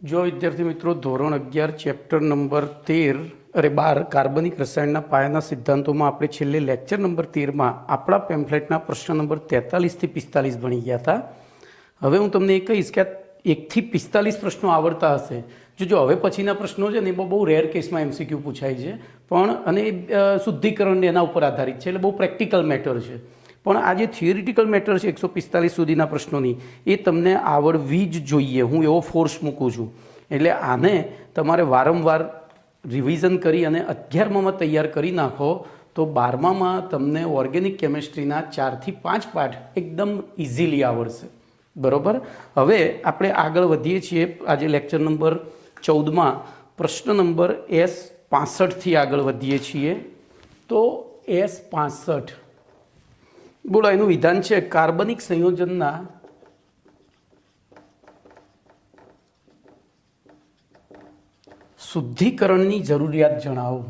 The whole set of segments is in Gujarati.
જો વિદ્યાર્થી મિત્રો ધોરણ 11 ચેપ્ટર નંબર 12 કાર્બનિક રસાયણના પાયાના સિદ્ધાંતોમાં આપણે છેલ્લે લેક્ચર નંબર 13માં આપણા પેમ્ફલેટના પ્રશ્ન નંબર 43 થી 45 ભણી ગયા હતા. હવે હું તમને એ કહીશ કે 1 થી 45 પ્રશ્નો આવડતા હશે. જો હવે પછીના પ્રશ્નો છે ને એ બહુ રેર કેસમાં એમસીક્યુ પૂછાય છે, પણ અને શુદ્ધિકરણ એના ઉપર આધારિત છે, એટલે બહુ પ્રેક્ટિકલ મેટર છે. પણ આ જે થિયરિટિકલ મેટર છે 145 સુધીના પ્રશ્નોની, એ તમને આવડવી જ જોઈએ. હું એવો ફોર્સ મૂકું છું. એટલે આને તમારે વારંવાર રિવિઝન કરી અને 11મામાં તૈયાર કરી નાખો તો 12મામાં તમને ઓર્ગેનિક કેમિસ્ટ્રીના 4 થી 5 પાઠ એકદમ ઇઝીલી આવડશે. બરાબર. હવે આપણે આગળ વધીએ છીએ. આજે લેક્ચર નંબર 14માં પ્રશ્ન નંબર S65 થી આગળ વધીએ છીએ. તો S65 બોલો, એનું વિધાન છે કાર્બનિક સંયોજનના શુદ્ધિકરણની જરૂરિયાત જણાવો.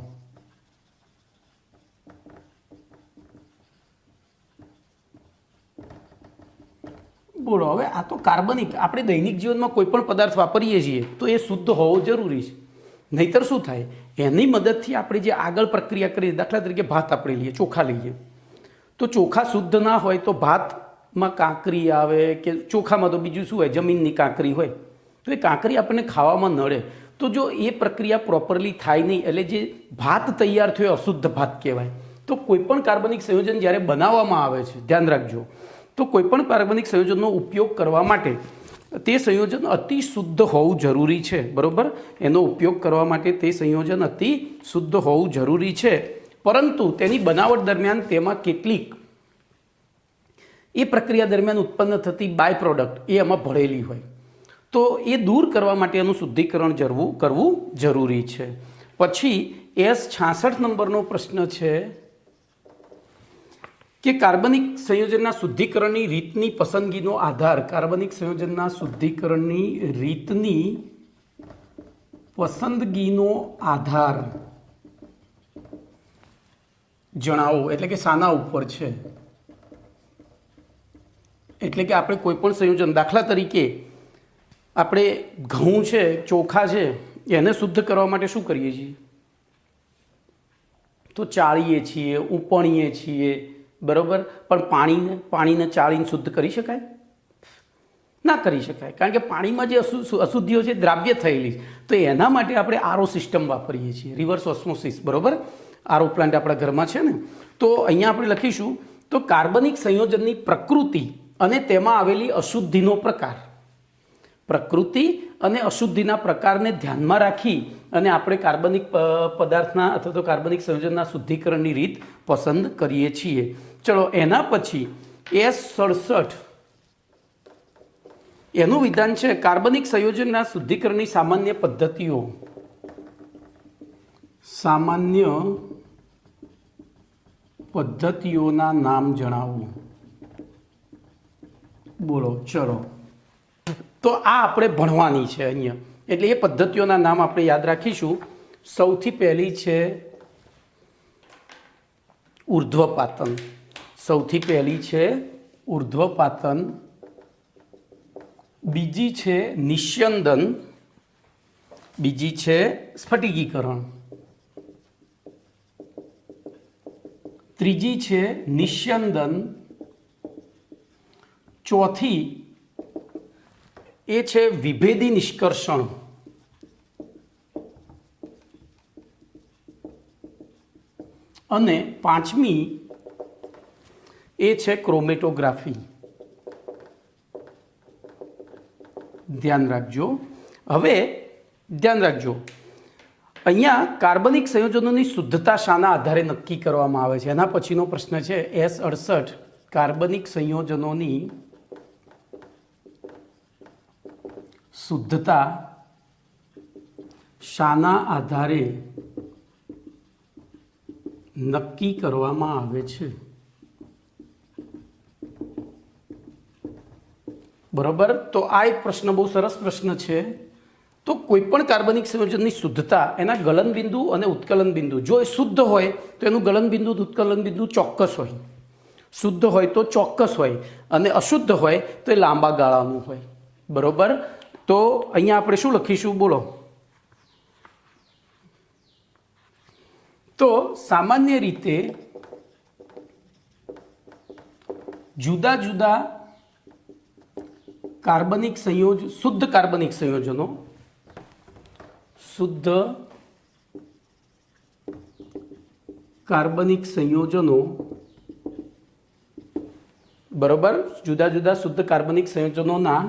બોલો, હવે આ તો કાર્બનિક, આપણે દૈનિક જીવનમાં કોઈ પણ પદાર્થ વાપરીએ છીએ તો એ શુદ્ધ હોવો જરૂરી છે. નહીતર શું થાય, એની મદદથી આપણે જે આગળ પ્રક્રિયા કરીએ, દાખલા તરીકે ભાત આપણે લઈએ, ચોખા લઈએ, તો ચોખા શુદ્ધ ના હોય તો ભાતમાં કાંકરી આવે, કે ચોખામાં તો બીજું શું હોય, જમીનની કાંકરી હોય, તો એ કાંકરી આપણને ખાવામાં નડે. તો જો એ પ્રક્રિયા પ્રોપરલી થાય નહીં, એટલે જે ભાત તૈયાર થયો અશુદ્ધ ભાત કહેવાય. તો કોઈપણ કાર્બનિક સંયોજન જ્યારે બનાવવામાં આવે છે, ધ્યાન રાખજો, તો કોઈપણ કાર્બનિક સંયોજનનો ઉપયોગ કરવા માટે તે સંયોજન અતિ શુદ્ધ હોવું જરૂરી છે. બરાબર. એનો ઉપયોગ કરવા માટે તે સંયોજન અતિ શુદ્ધ હોવું જરૂરી છે. પરંતુ તેની બનાવટ દરમિયાન તેમાં કેટલીક એ પ્રક્રિયા દરમિયાન ઉત્પન્ન થતી બાય પ્રોડક્ટ એ એમાં ભળેલી હોય, તો એ દૂર કરવા માટે એનું શુદ્ધિકરણ કરવું જરૂરી છે. પછી S66 નંબરનો પ્રશ્ન છે કે કાર્બનિક સંયોજનના શુદ્ધિકરણની રીતની પસંદગીનો આધાર, કાર્બનિક સંયોજનના શુદ્ધિકરણની રીતની પસંદગીનો આધાર જણાવો. એટલે કે શાના ઉપર છે? એટલે કે આપણે કોઈ પણ સંયોજન, દાખલા તરીકે આપણે ઘઉં છે, ચોખા છે, એને શુદ્ધ કરવા માટે શું કરીએ છીએ? તો ચાળીએ છીએ, ઉપણીએ છીએ. બરાબર. પણ પાણીને ચાળીને શુદ્ધ કરી શકાય? ના કરી શકાય, કારણ કે પાણીમાં જે અશુદ્ધિઓ છે દ્રાવ્ય થયેલી, તો એના માટે આપણે આરઓ સિસ્ટમ વાપરીએ છીએ, રિવર્સ ઓસ્મોસિસ. બરાબર. આરઓ પ્લાન્ટ આપણા ઘરમાં છે ને. તો અહીંયા આપણે લખીશું તો કાર્બનિક સંયોજનની પ્રકૃતિ અને તેમાં આવેલી અશુદ્ધિનો પ્રકાર. પ્રકૃતિ અને અશુદ્ધિના પ્રકારને ધ્યાનમાં રાખી અને આપણે કાર્બનિક પદાર્થના અથવા તો કાર્બનિક સંયોજનના શુદ્ધિકરણની રીત પસંદ કરીએ છીએ. ચલો, એના પછી S67 એનું વિધાન છે કાર્બનિક સંયોજનના શુદ્ધિકરણની સામાન્ય પદ્ધતિઓ. સામાન્ય પદ્ધતિઓના નામ જણાવો. બોલો. ચલો, તો આ આપણે ભણવાની છે અહીંયા, એટલે એ પદ્ધતિઓના નામ આપણે યાદ રાખીશું. સૌથી પહેલી છે ઉર્ધ્વપાતન. સૌથી પહેલી છે ઉર્ધ્વપાતન. બીજી છે નિસ્યંદન. બીજી છે સ્ફટિકીકરણ. ત્રીજી છે નિસ્યંદન. ચોથી એ છે વિભેદી નિષ્કર્ષણ. અને પાંચમી એ છે ક્રોમેટોગ્રાફી. ધ્યાન રાખજો. હવે ધ્યાન રાખજો, અહીંયા કાર્બનિક સંયોજનોની શુદ્ધતા શાના આધારે નક્કી કરવામાં આવે છે? એના પછીનો પ્રશ્ન છે S68 કાર્બનિક સંયોજનોની શુદ્ધતા શાના આધારે નક્કી કરવામાં આવે છે? બરોબર. તો આ એક પ્રશ્ન, બહુ સરસ પ્રશ્ન છે. તો કોઈપણ કાર્બનિક સંયોજનની શુદ્ધતા એના ગલન બિંદુ અને ઉત્કલન બિંદુ, જો એ શુદ્ધ હોય તો એનું ગલન બિંદુ ઉત્કલન બિંદુ ચોક્કસ હોય. શુદ્ધ હોય તો ચોક્કસ હોય અને અશુદ્ધ હોય તો એ લાંબા ગાળાનું હોય. બરોબર. તો અહીંયા આપણે શું લખીશું બોલો? તો સામાન્ય રીતે જુદા જુદા કાર્બનિક સંયોજન, શુદ્ધ કાર્બનિક સંયોજનો, શુદ્ધ કાર્બનિક સંયોજનો, બરોબર, જુદા જુદા શુદ્ધ કાર્બનિક સંયોજનોના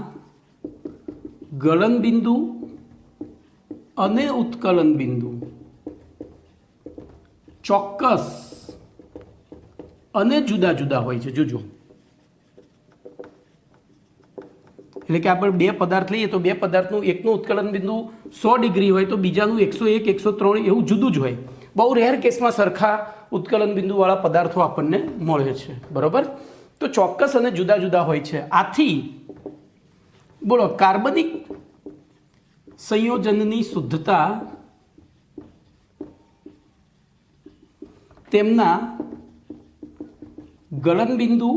ગલન બિંદુ અને ઉત્કલન બિંદુ ચોક્કસ અને જુદા જુદા હોય છે. જોજો, એટલે કે આપણે બે પદાર્થ લઈએ તો બે પદાર્થનું એકનું ઉત્કલન બિંદુ 100 ડિગ્રી હોય તો બીજાનું 101, 103 એવું જુદું જ હોય. બહુ રેર કેસમાં સરખા ઉત્કલન બિંદુવાળા પદાર્થો આપણને મળે છે. બરોબર, તો ચોક્કસ અને જુદા જુદા હોય છે. આથી બોલો, કાર્બનિક સંયોજનની શુદ્ધતા તેમના ગલન બિંદુ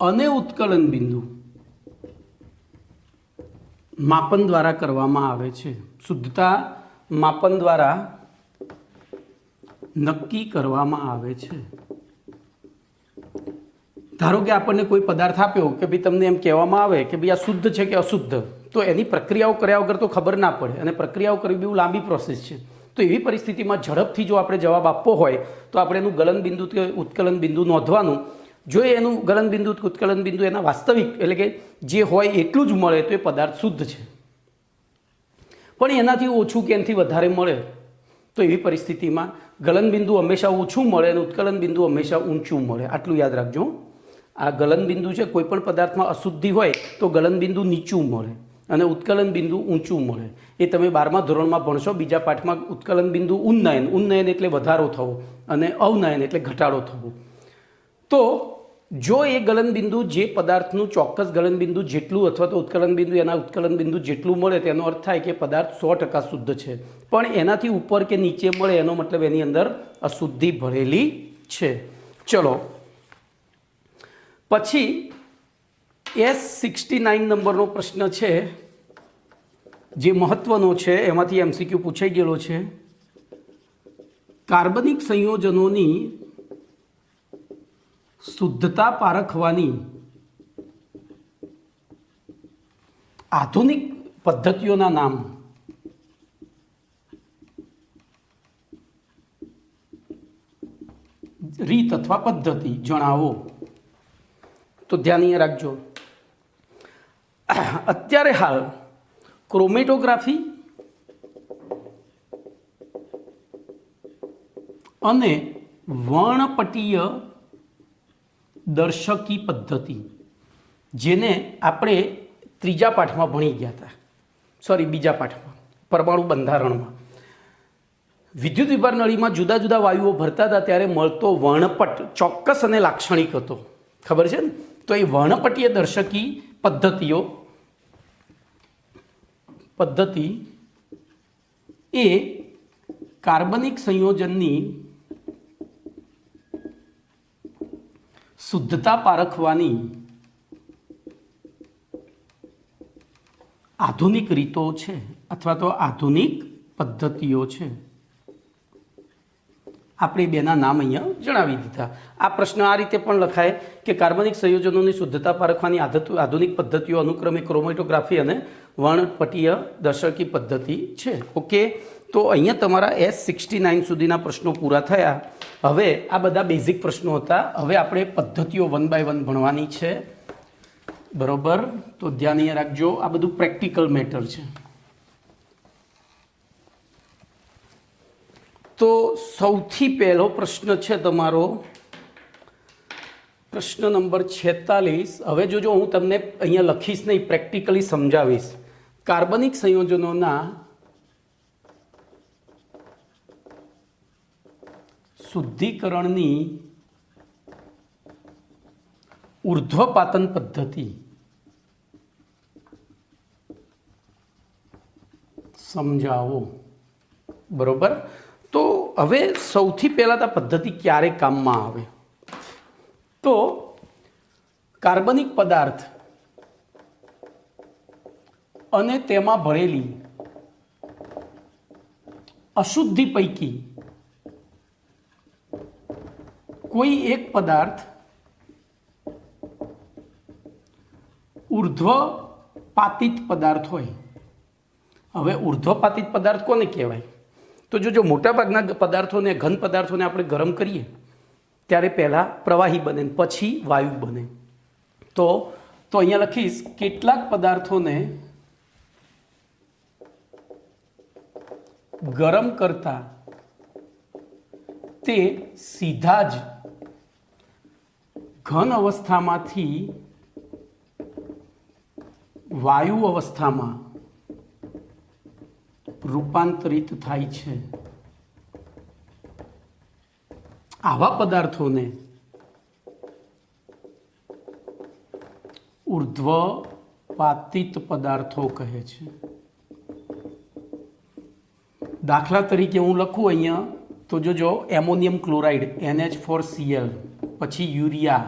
અને ઉત્કલન બિંદુ માપન દ્વારા કરવામાં આવે છે. શુદ્ધતા માપન દ્વારા નક્કી કરવામાં આવે છે. ધારો કે આપણને કોઈ પદાર્થ આપ્યો કે ભાઈ તમને એમ કહેવામાં આવે કે ભાઈ આ શુદ્ધ છે કે અશુદ્ધ, તો એની પ્રક્રિયાઓ કર્યા વગર તો ખબર ના પડે, અને પ્રક્રિયાઓ કરવી બહુ લાંબી પ્રોસેસ છે. તો એવી પરિસ્થિતિમાં ઝડપથી જો આપણે જવાબ આપવો હોય તો આપણે એનું ગલન બિંદુ કે ઉત્કલન બિંદુ નોંધવાનું. જો એનું ગલન બિંદુ ઉત્કલન બિંદુ એના વાસ્તવિક એટલે કે જે હોય એટલું જ મળે તો એ પદાર્થ શુદ્ધ છે. પણ એનાથી ઓછું કે એનાથી વધારે મળે તો એવી પરિસ્થિતિમાં ગલન બિંદુ હંમેશા ઓછું મળે અને ઉત્કલન બિંદુ હંમેશા ઊંચું મળે. આટલું યાદ રાખજો. આ ગલન બિંદુ છે, કોઈ પણ પદાર્થમાં અશુદ્ધિ હોય તો ગલન બિંદુ નીચું મળે અને ઉત્કલન બિંદુ ઊંચું મળે. એ તમે 12મા ધોરણમાં ભણશો. બીજા પાઠમાં ઉત્કલન બિંદુ ઉન્નયન, ઉન્નયન એટલે વધારો થવો અને અવનયન એટલે ઘટાડો થવો. તો જો એ ગલન બિંદુ જે પદાર્થનું ચોક્કસ ગલન બિંદુ જેટલું અથવા તો ઉત્કલન બિંદુ એના ઉત્કલન બિંદુ જેટલું મળે તેનો અર્થ થાય કે પદાર્થ 100% શુદ્ધ છે. પણ એનાથી ઉપર કે નીચે મળે એનો મતલબ એની અંદર અશુદ્ધિ ભરેલી છે. ચલો પછી S69 નંબરનો પ્રશ્ન છે જે મહત્વનો છે, એમાંથી MCQ પૂછાઈ ગયેલો છે. કાર્બનિક સંયોજનોની શુદ્ધતા પારખવાની આધુનિક પદ્ધતિઓના નામ. રીત અથવા પદ્ધતિ જણાવો. તો ધ્યાન અહીંયા રાખજો. અત્યારે હાલ ક્રોમેટોગ્રાફી અને વર્ણપટીય દર્શકી પદ્ધતિ, જેને આપણે ત્રીજા પાઠમાં ભણી ગયા હતા, બીજા પાઠમાં, પરમાણુ બંધારણમાં. વિદ્યુત વિભાર નળીમાં જુદા જુદા વાયુઓ ભરતા હતા ત્યારે મળતો વર્ણપટ ચોક્કસ અને લાક્ષણિક હતો. ખબર છે ને? તો એ વર્ણપટીય દર્શકી પદ્ધતિ એ કાર્બનિક સંયોજનની શુદ્ધતા પારખવાની આધુનિક રીતો છે અથવા તો આધુનિક પદ્ધતિઓ છે. આપણે બેના નામ અહીંયા જણાવી દીધા. આ પ્રશ્ન આ રીતે પણ લખાય કે કાર્બનિક સંયોજનોની શુદ્ધતા પારખવાની આધુનિક પદ્ધતિઓ અનુક્રમે ક્રોમેટોગ્રાફી અને વર્ણપટીય દર્શકી પદ્ધતિ છે. ઓકે, તો અહીંયા તમારા S69 સુધીના પ્રશ્નો પૂરા થયા. હવે આ બધા બેઝિક પ્રશ્નો હતા. હવે આપણે પદ્ધતિઓ 1 by 1 ભણવાની છે. બરોબર, તો ધ્યાન અહીંયા રાખજો. આ બધું પ્રેક્ટિકલ મેટર છે. તો સૌથી પહેલો પ્રશ્ન છે તમારો પ્રશ્ન નંબર 46. હવે જોજો, હું તમને અહીંયા લખીશ નહીં, પ્રેક્ટિકલી સમજાવીશ. કાર્બનિક સંયોજનોના શુદ્ધિકરણની ઉર્ધ્વપાતન પદ્ધતિ સમજાવો. બરોબર, તો હવે સૌથી પહેલાં આ પદ્ધતિ ક્યારે કામમાં આવે? તો કાર્બનિક પદાર્થ અને તેમાં ભળેલી અશુદ્ધિ પૈકી કોઈ એક પદાર્થ ઉર્ધ્વપાતિત પદાર્થ હોય. હવે ઉર્ધ્વપાતિત પદાર્થ કોને કહેવાય? તો જો મોટાભાગના પદાર્થોને, ઘન પદાર્થોને આપણે ગરમ કરીએ ત્યારે પહેલાં પ્રવાહી બને, પછી વાયુ બને. તો અહીંયા લખીશ, કેટલાક પદાર્થોને ગરમ કરતા તે સીધા જ ઘન અવસ્થામાંથી વાયુ અવસ્થામાં રૂપાંતરિત થાય છે. આવા પદાર્થોને ઉર્ધ્વપાતિત પદાર્થો કહે છે. દાખલા તરીકે હું લખું અહીંયા તો જો એમોનિયમ ક્લોરાઇડ NH4Cl, પછી યુરિયા,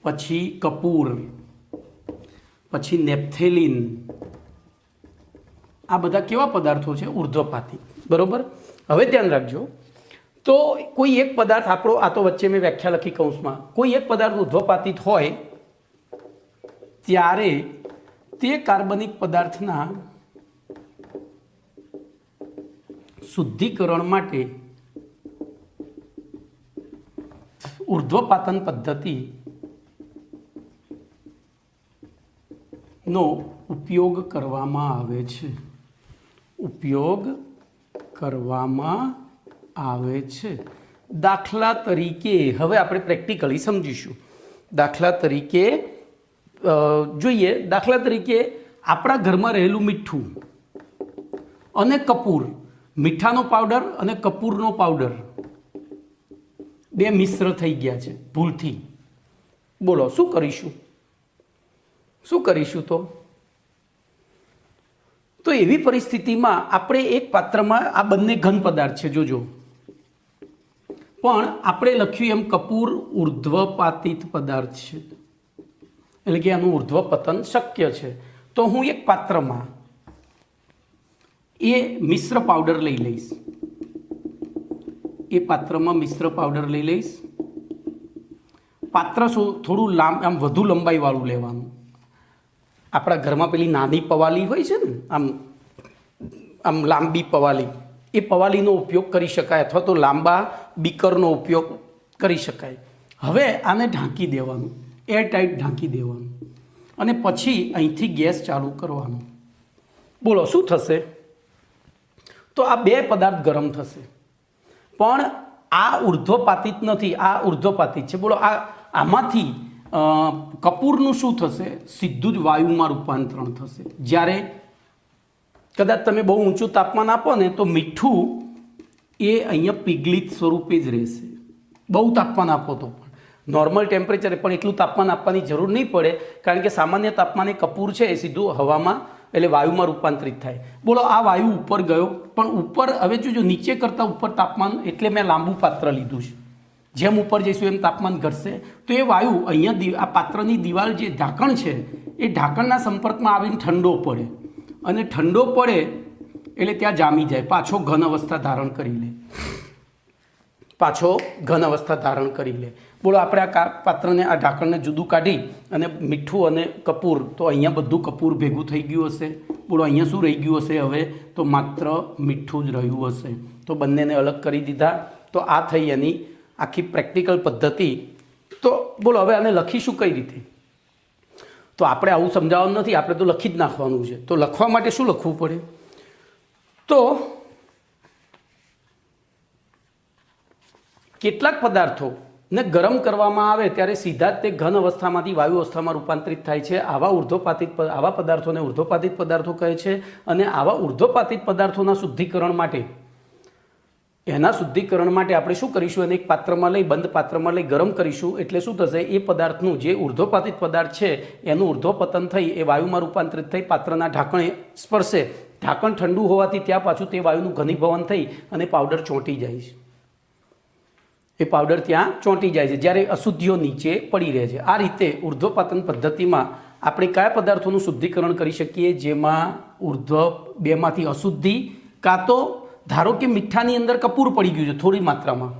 પછી કપૂર, પછી નેપ્થેલિન, આ બધા કેવા પદાર્થો છે? ઉર્ધ્વપાતિત. બરોબર. હવે ધ્યાન રાખજો, તો કોઈ એક પદાર્થ આપણો, આ તો વચ્ચે મેં વ્યાખ્યા લખી કૌંસમાં, કોઈ એક પદાર્થ ઉર્ધ્વપાતિત હોય ત્યારે તે કાર્બનિક પદાર્થના શુદ્ધિકરણ માટે ઉર્ધ્વપાતન પદ્ધતિનો ઉપયોગ કરવામાં આવે છે. દાખલા તરીકે હવે આપણે પ્રેક્ટિકલી સમજીશું. દાખલા તરીકે જોઈએ, દાખલા તરીકે આપણા ઘરમાં રહેલું મીઠું અને કપૂર, મીઠાનો પાવડર અને કપૂરનો પાવડર બે મિશ્ર થઈ ગયા છે ભૂલથી. બોલો શું કરીશું? તો એવી પરિસ્થિતિમાં આપણે એક પાત્રમાં, આ બંને ઘન પદાર્થ છે જોજો, પણ આપણે લખ્યું એમ કપૂર ઉર્ધ્વપાતિત પદાર્થ છે, એટલે કે આનું ઉર્ધ્વપતન શક્ય છે. તો હું એક પાત્રમાં એ મિશ્ર પાવડર લઈ લઈશ. પાત્ર થોડું આમ વધુ લંબાઈ વાળું લેવાનું. આપણા ઘરમાં પેલી નાની પવાલી હોય છે ને, આમ લાંબી પવાલી, એ પવાલીનો ઉપયોગ કરી શકાય, અથવા તો લાંબા બીકરનો ઉપયોગ કરી શકાય. હવે આને ઢાંકી દેવાનું, એરટાઈટ ઢાંકી દેવાનું, અને પછી અહીંથી ગેસ ચાલુ કરવાનો. બોલો શું થશે? તો આ બે પદાર્થ ગરમ થશે, પણ આ ઉર્ધ્વપાતિત નથી, આ ઉર્ધ્વપાતિત છે. બોલો આમાંથી કપૂરનું શું થશે? સીધું જ વાયુમાં રૂપાંતરણ થશે. જ્યારે કદાચ તમે બહુ ઊંચું તાપમાન આપો ને તો મીઠું એ અહીંયા પીગલિત સ્વરૂપે જ રહેશે. બહુ તાપમાન આપો તો પણ નોર્મલ ટેમ્પરેચરે, પણ એટલું તાપમાન આપવાની જરૂર નહીં પડે, કારણ કે સામાન્ય તાપમાને કપૂર છે એ સીધું હવામાં એટલે વાયુમાં રૂપાંતરિત થાય. બોલો આ વાયુ ઉપર ગયો, પણ ઉપર હવે જો નીચે કરતાં ઉપર તાપમાન, એટલે મેં લાંબુ પાત્ર લીધું છે, જેમ ઉપર જઈશું એમ તાપમાન ઘટશે. તો એ વાયુ અહીંયા આ પાત્રની દિવાલ જે ઢાંકણ છે એ ઢાંકણના સંપર્કમાં આવીને ઠંડો પડે, અને ઠંડો પડે એટલે ત્યાં જામી જાય, પાછો ઘન અવસ્થા ધારણ કરી લે. બોલો આપણે આ પાત્રને, આ ઢાંકણને જુદું કાઢી અને મીઠું અને કપૂર, તો અહીંયા બધું કપૂર ભેગું થઈ ગયું હશે. બોલો અહીંયા શું રહી ગયું હશે? હવે તો માત્ર મીઠું જ રહ્યું હશે. તો બંનેને અલગ કરી દીધા. તો આ થઈ એની આખી પ્રેક્ટિકલ પદ્ધતિ. તો બોલો હવે આને લખીશું કઈ રીતે? તો આપણે આવું સમજાવવાનું નથી, આપણે તો લખી જ નાખવાનું છે. તો લખવા માટે શું લખવું પડે? તો કેટલાક પદાર્થોને ગરમ કરવામાં આવે ત્યારે સીધા જ તે ઘન અવસ્થામાંથી વાયુ અવસ્થામાં રૂપાંતરિત થાય છે. આવા પદાર્થોને ઉર્ધ્વપાતિત પદાર્થો કહે છે. અને આવા ઉર્ધ્વપાતિત પદાર્થોના શુદ્ધિકરણ માટે, આપણે શું કરીશું? એને એક પાત્રમાં લઈ, બંધ પાત્રમાં લઈ ગરમ કરીશું. એટલે શું થશે? એ પદાર્થનું, જે ઉર્ધ્વપાતિત પદાર્થ છે એનું ઉર્ધ્વપતન થઈ એ વાયુમાં રૂપાંતરિત થઈ પાત્રના ઢાંકણે સ્પર્શે. ઢાંકણ ઠંડુ હોવાથી ત્યાં પાછું તે વાયુનું ઘનીભવન થઈ અને પાવડર ચોંટી જાય છે. એ પાવડર ત્યાં ચોંટી જાય છે, જ્યારે અશુદ્ધિઓ નીચે પડી રહે છે. આ રીતે ઉર્ધ્વપાતન પદ્ધતિમાં આપણે કયા પદાર્થોનું શુદ્ધિકરણ કરી શકીએ જેમાં ઉર્ધ્વ બેમાંથી અશુદ્ધિ, કાં તો ધારો કે મીઠાની અંદર કપૂર પડી ગયું છે થોડી માત્રામાં,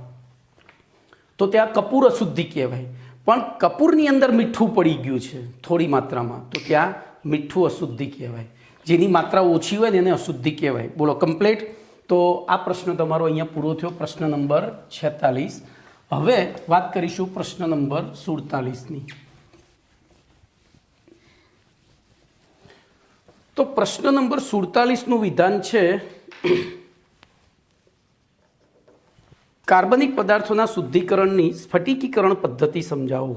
તો ત્યાં કપૂર અશુદ્ધિ કહેવાય. પણ કપૂરની અંદર મીઠું પડી ગયું છે થોડી માત્રામાં, તો ત્યાં મીઠું અશુદ્ધિ કહેવાય. જેની માત્રા ઓછી હોય ને એને અશુદ્ધિ કહેવાય. બોલો કમ્પ્લીટ. તો આ પ્રશ્ન તમારો અહીંયા પૂરો થયો, પ્રશ્ન નંબર 46. હવે વાત કરીશું પ્રશ્ન નંબર 47ની. તો પ્રશ્ન નંબર 47નું વિધાન છે કાર્બનિક પદાર્થોના શુદ્ધિકરણની સ્ફટિકીકરણ પદ્ધતિ સમજાવો.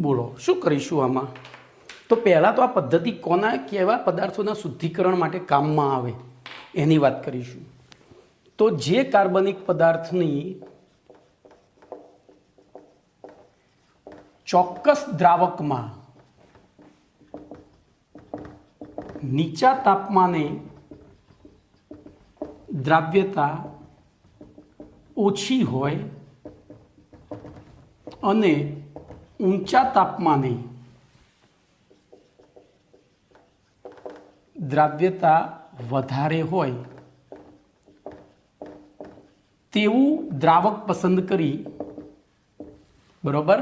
બોલો શું કરીશું આમાં? તો પહેલાં તો આ પદ્ધતિ કોના કેવા પદાર્થોના શુદ્ધિકરણ માટે કામમાં આવે એની વાત કરીશું. તો જે કાર્બનિક પદાર્થની ચોક્કસ દ્રાવકમાં નીચા તાપમાને દ્રાવ્યતા ઓછી હોય અને ઊંચા તાપમાને દ્રાવ્યતા વધારે હોય તેવું દ્રાવક પસંદ કરી, બરોબર,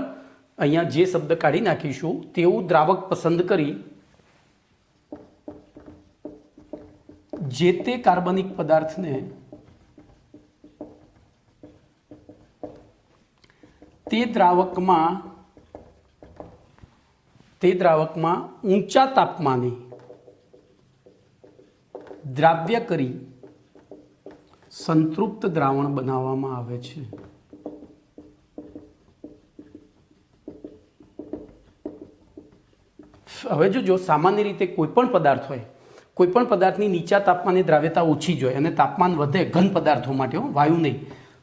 અહીંયા જે શબ્દ કાઢી નાખીશું, તેવું દ્રાવક પસંદ કરી જે તે કાર્બનિક પદાર્થને તે દ્રાવકમાં ઊંચા તાપમાને દ્રાવ્ય કરી સંતૃપ્ત દ્રાવણ બનાવવામાં આવે છે. હવે જો સામાન્ય રીતે કોઈ પણ પદાર્થ હોય, કોઈ પણ પદાર્થની નીચા તાપમાને દ્રાવ્યતા ઓછી જ હોય અને તાપમાન વધે ઘન પદાર્થો માટે, વાયુ નહીં,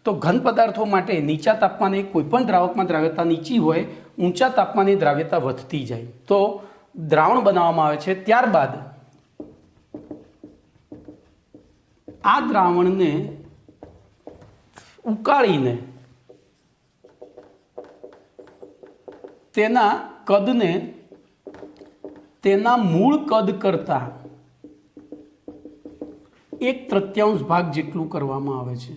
તો ઘન પદાર્થો માટે નીચા તાપમાને કોઈ પણ દ્રાવકમાં દ્રાવ્યતા નીચી હોય, ઊંચા તાપમાને દ્રાવ્યતા વધતી જાય તો દ્રાવણ બનાવવામાં આવે છે. ત્યારબાદ આ દ્રાવણને ઉકાળીને તેના કદને તેના મૂળ કદ કરતા 1/3 ભાગ જેટલું કરવામાં આવે છે.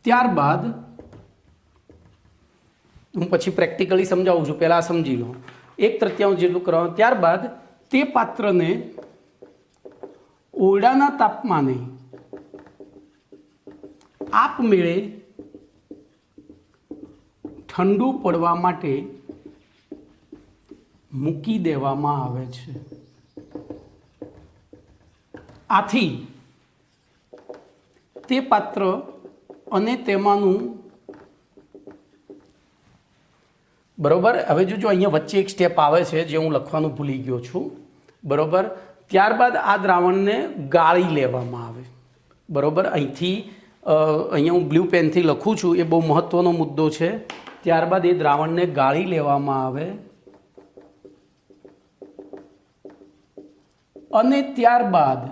ત્યારબાદ હું પછી પ્રેક્ટિકલી સમજાવું છું, પહેલા સમજી લો. 1/3 જેટલું કરવાનું. ત્યારબાદ તે પાત્રને ઓરડાના તાપમાને આપમેળે ઠંડુ પડવા માટે મૂકી દેવામાં આવે છે. આથી તે પાત્ર અને તેમાંનું, બરોબર, હવે જો અહીંયા વચ્ચે એક સ્ટેપ આવે છે જે હું લખવાનું ભૂલી ગયો છું, બરોબર. ત્યારબાદ આ દ્રાવણને ગાળી લેવામાં આવે, બરોબર. અહીંયા હું બ્લુ પેનથી લખું છું, એ બહુ મહત્વનો મુદ્દો છે. ત્યારબાદ એ દ્રાવણને ગાળી લેવામાં આવે અને ત્યારબાદ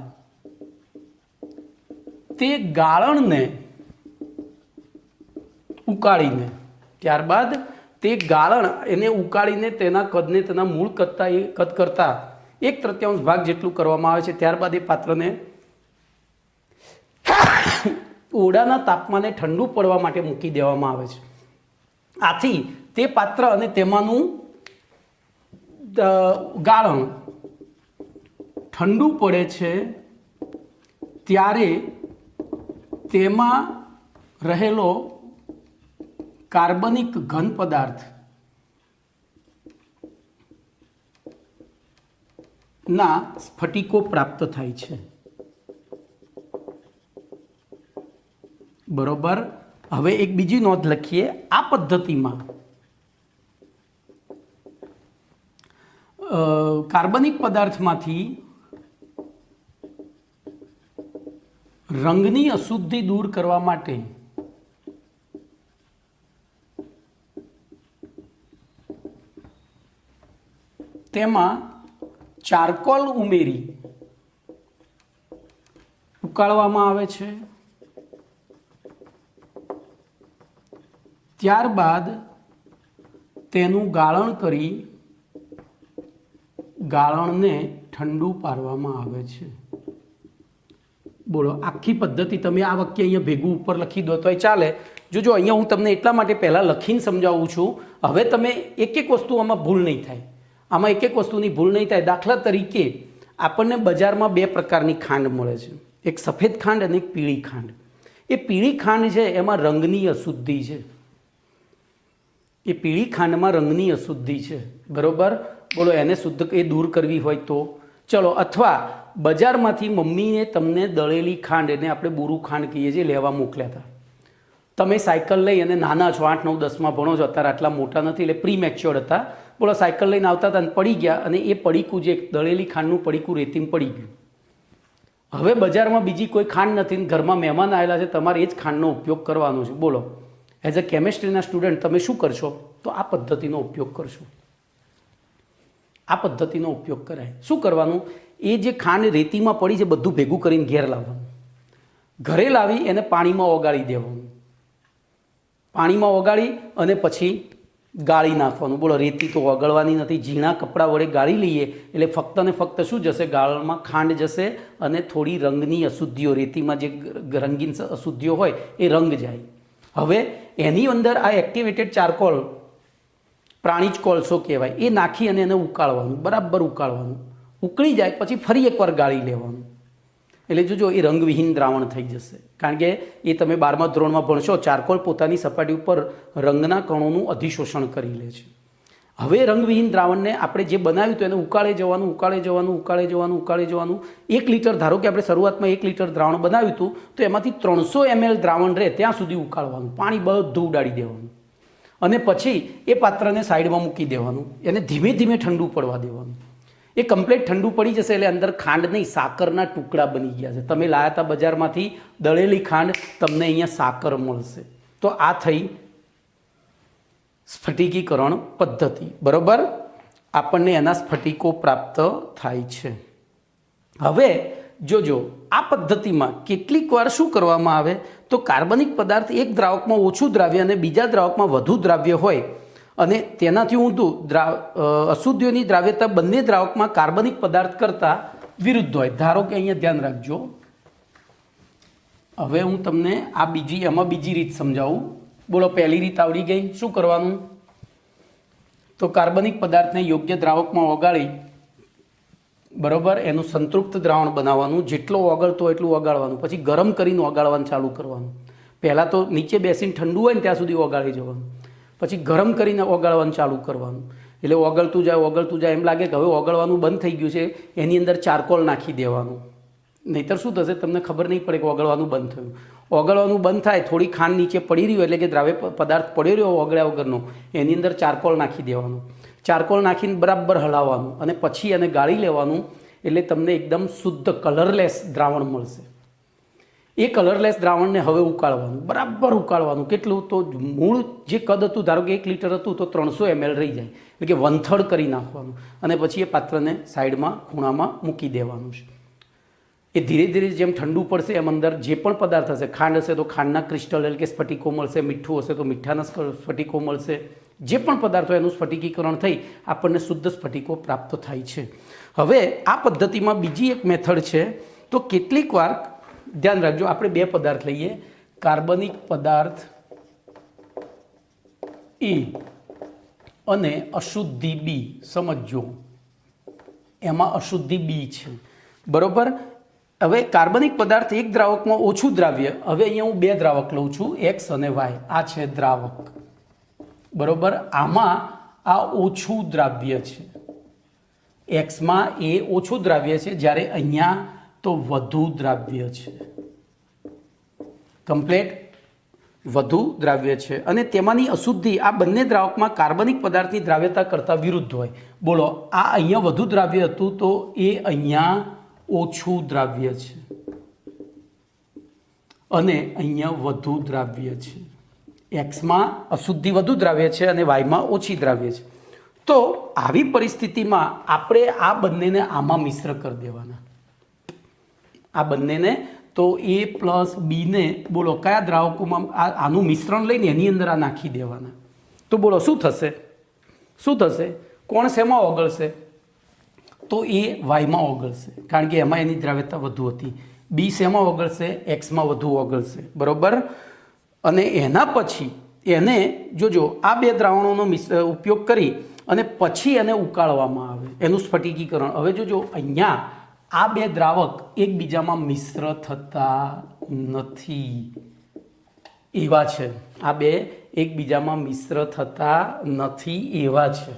તે ગાળણને ઉકાળીને, ત્યારબાદ તે ગાળણ એને ઉકાળીને તેના કદને તેના મૂળ કદ કરતાં 1/3 ભાગ જેટલું કરવામાં આવે છે. ત્યારબાદ એ પાત્રને ઓરડાના તાપમાને ઠંડુ પડવા માટે મૂકી દેવામાં આવે છે. આથી તે પાત્ર અને તેમાંનું ગાળણ ઠંડુ પડે છે ત્યારે તેમાં રહેલો કાર્બનિક ઘન પદાર્થ ના સ્ફટિકો પ્રાપ્ત થાય છે, બરોબર. હવે એક બીજી નોંધ લખીએ. આ પદ્ધતિમાં કાર્બનિક પદાર્થમાંથી રંગની અશુદ્ધિ દૂર કરવા માટે તેમાં ચારકોલ ઉમેરી ઉકાળવામાં આવે છે, ત્યારબાદ તેનું ગાળણ કરી ગાળણને ઠંડુ પાડવામાં આવે છે। બોલો, આખી પદ્ધતિ તમે આ વાક્ય અહીંયા ભેગું ઉપર લખી દો તોય ચાલે। જો અહીંયા હું તમને એટલા માટે પહેલાં લખીને સમજાવું છું, હવે તમે એક એક વસ્તુ આમાં ભૂલ નહીં થાય, આમાં એક એક વસ્તુની ભૂલ નહીં થાય। દાખલા તરીકે આપણને બજારમાં બે પ્રકારની ખાંડ મળે છે, એક સફેદ ખાંડ અને એક પીળી ખાંડ। એ પીળી ખાંડ છે એમાં રંગની અશુદ્ધિ છે, એ પીળી ખાંડમાં રંગની અશુદ્ધિ છે, બરોબર। બોલો, એને શુદ્ધ એ દૂર કરવી હોય તો ચલો, અથવા બજારમાંથી મમ્મીને તમને દળેલી ખાંડ, એને આપણે બુરું ખાંડ કહીએ છીએ, લેવા મોકલ્યા હતા। તમે સાયકલ લઈ અને નાના છો, 8, 9, 10માં ભણો છો, અત્યારે આટલા મોટા નથી એટલે પ્રી મેચ્યોર્ડ હતા, બોલો, સાયકલ લઈને આવતા હતા અને પડી ગયા, અને એ પડીકું જે દળેલી ખાંડનું પડીકું રેતીમાં પડી ગયું। હવે બજારમાં બીજી કોઈ ખાંડ નથી, ઘરમાં મહેમાન આવેલા છે, તમારે એ જ ખાંડનો ઉપયોગ કરવાનો છે। બોલો, એઝ અ કેમેસ્ટ્રીના સ્ટુડન્ટ તમે શું કરશો? તો આ પદ્ધતિનો ઉપયોગ કરશો, આ પદ્ધતિનો ઉપયોગ કરાય। શું કરવાનું? એ જે ખાંડ રેતીમાં પડી છે બધું ભેગું કરીને ઘેર લાવવાનું, ઘરે લાવી એને પાણીમાં ઓગાળી દેવાનું, પાણીમાં ઓગાળી અને પછી ગાળી નાખવાનું। બોલો, રેતી તો ઓગળવાની નથી, ઝીણા કપડાં વડે ગાળી લઈએ એટલે ફક્ત ને ફક્ત શું જશે? ગાળણમાં ખાંડ જશે અને થોડી રંગની અશુદ્ધિઓ, રેતીમાં જે રંગીન અશુદ્ધિઓ હોય એ રંગ જાય। હવે એની અંદર આ એક્ટિવેટેડ ચારકોલ, પ્રાણીજ કોલસો કહેવાય, એ નાખી અને એને ઉકાળવાનું, બરાબર ઉકાળવાનું, ઉકળી જાય પછી ફરી એકવાર ગાળી લેવાનું, એટલે જોજો એ રંગવિહીન દ્રાવણ થઈ જશે। કારણ કે એ તમે 12મા ધોરણમાં ભણશો, ચારકોલ પોતાની સપાટી ઉપર રંગના કણોનું અધિશોષણ કરી લે છે। હવે રંગવિહીન દ્રાવણને આપણે જે બનાવ્યું હતું એને ઉકાળે જવાનું, ઉકાળે જવાનું, ઉકાળે જવાનું, ઉકાળે જવાનું। 1 લીટર, ધારો કે આપણે શરૂઆતમાં 1 લીટર દ્રાવણ બનાવ્યું હતું તો એમાંથી 300 ml દ્રાવણ રહે ત્યાં સુધી ઉકાળવાનું, પાણી બધું ઉડાડી દેવાનું, અને પછી એ પાત્રને સાઈડમાં મૂકી દેવાનું, એને ધીમે ધીમે ઠંડુ પડવા દેવાનું। એ કમ્પ્લીટ ઠંડુ પડી જશે એટલે અંદર ખાંડ નહીં, સાકરના ટુકડા બની ગયા છે। તમે લાયા હતા બજારમાંથી દળેલી ખાંડ, તમને અહીંયા સાકર મળશે। તો આ થઈ સ્ફટિકીકરણ પદ્ધતિ, બરોબર। આપણને એના સ્ફટિકો પ્રાપ્ત થાય છે। હવે જોજો, આ પદ્ધતિમાં કેટલીક વાર શું કરવામાં આવે તો કાર્બનિક પદાર્થ એક દ્રાવકમાં ઓછું દ્રાવ્ય અને બીજા દ્રાવકમાં વધુ દ્રાવ્ય હોય અને તેનાથી ઊંધું અશુદ્ધિઓની દ્રાવ્યતા બંને દ્રાવકમાં કાર્બનિક પદાર્થ કરતાં વિરુદ્ધ હોય। ધારો કે અહીંયા ધ્યાન રાખજો, હવે હું તમને આ બીજી રીત સમજાવું। બોલો, પહેલી રીત આવડી ગઈ? શું કરવાનું? તો કાર્બનિક પદાર્થને યોગ્ય દ્રાવકમાં ઓગાળી, બરોબર, એનું સંતૃપ્ત દ્રાવણ બનાવવાનું, જેટલો ઓગળતો હોય એટલું ઓગાળવાનું, પછી ગરમ કરીને ઓગાળવાનું ચાલુ કરવાનું। પહેલાં તો નીચે બેસીને ઠંડુ હોય ને ત્યાં સુધી ઓગાળી જવાનું, પછી ગરમ કરીને ઓગાળવાનું ચાલુ કરવાનું, એટલે ઓગળતું જાય, એમ લાગે કે હવે ઓગળવાનું બંધ થઈ ગયું છે, એની અંદર ચારકોલ નાખી દેવાનું, નહીંતર શું થશે તમને ખબર નહીં પડે કે ઓગળવાનું બંધ થયું। ઓગળવાનું બંધ થાય, થોડી ખાંડ નીચે પડી રહ્યું એટલે કે દ્રાવ્ય પદાર્થ પડ્યો રહ્યો ઓગળ્યા વગરનો, એની અંદર ચારકોલ નાખી દેવાનું, ચારકોલ નાખીને બરાબર હલાવવાનું અને પછી એને ગાળી લેવાનું, એટલે તમને એકદમ શુદ્ધ કલરલેસ દ્રાવણ મળશે। એ કલરલેસ દ્રાવણને હવે ઉકાળવાનું, બરાબર ઉકાળવાનું। કેટલું? તો મૂળ જે કદ હતું, ધારો કે 1 લીટર હતું તો 300 ml રહી જાય, એટલે કે 1/3 કરી નાખવાનું, અને પછી એ પાત્રને સાઈડમાં ખૂણામાં મૂકી દેવાનું છે। એ ધીરે ધીરે જેમ ઠંડુ પડશે એમ અંદર જે પણ પદાર્થ હશે, ખાંડ હશે તો ખાંડના ક્રિસ્ટલ એટલે કે સ્ફટિકો મળશે, મીઠું હશે તો મીઠાના સ્ફટિકો મળશે, જે પણ પદાર્થ હોય એનું સ્ફટિકીકરણ થઈ આપણને શુદ્ધ સ્ફટિકો પ્રાપ્ત થાય છે। હવે આ પદ્ધતિમાં બીજી એક મેથડ છે, તો કેટલીક વાર ધ્યાન રાખજો, આપણે 2 પદાર્થ લઈએ, કાર્બનિક પદાર્થ E અને અશુદ્ધિ B। સમજો, એમાં અશુદ્ધિ B છે, બરોબર। હવે કાર્બનિક પદાર્થ એક દ્રાવકમાં ઓછું દ્રાવ્ય, હવે અહીંયા હું 2 દ્રાવક લઉં છું, X અને Y, આ છે દ્રાવક, બરોબર। આમાં આ ઓછું દ્રાવ્ય છે, એક્સમાં એ ઓછું દ્રાવ્ય છે, જ્યારે અહીંયા તો વધુ દ્રાવ્ય છે, કમ્પ્લેટ વધુ દ્રાવ્ય છે, અને તેમાંની અશુદ્ધિ આ બંને દ્રાવકમાં કાર્બનિક પદાર્થની દ્રાવ્યતા કરતાં વિરુદ્ધ હોય। બોલો, આ અહીંયા વધુ દ્રાવ્ય હતું તો એ અહીંયા ઓછું દ્રાવ્ય છે, અને અહીંયા વધુ દ્રાવ્ય છે, એક્સમાં અશુદ્ધિ વધુ દ્રાવ્ય છે અને વાયમાં ઓછી દ્રાવ્ય છે। તો આવી પરિસ્થિતિમાં આપણે આ બંનેને આમાં મિશ્ર કરી દેવાના, આ બંનેને તો A પ્લસ બીને બોલો કયા દ્રાવકોમાં આનું મિશ્રણ લઈને એની અંદર આ નાખી દેવાના. તો બોલો શું થશે, શું થશે, કોણ શેમાં ઓગળશે, તો એ વાયમાં ઓગળશે કારણ કે એમાં એની દ્રાવ્યતા વધુ હતી. બી શેમાં ઓગળશે, એક્સમાં વધુ ઓગળશે, બરાબર. અને એના પછી એને જોજો આ બે દ્રાવણોનો ઉપયોગ કરી અને પછી એને ઉકાળવામાં આવે, એનું સ્ફટિકીકરણ. હવે જોજો અહીંયા આ બે દ્રાવક એકબીજામાં મિશ્ર થતા નથી એવા છે, આ બે એકબીજામાં મિશ્ર થતા નથી એવા છે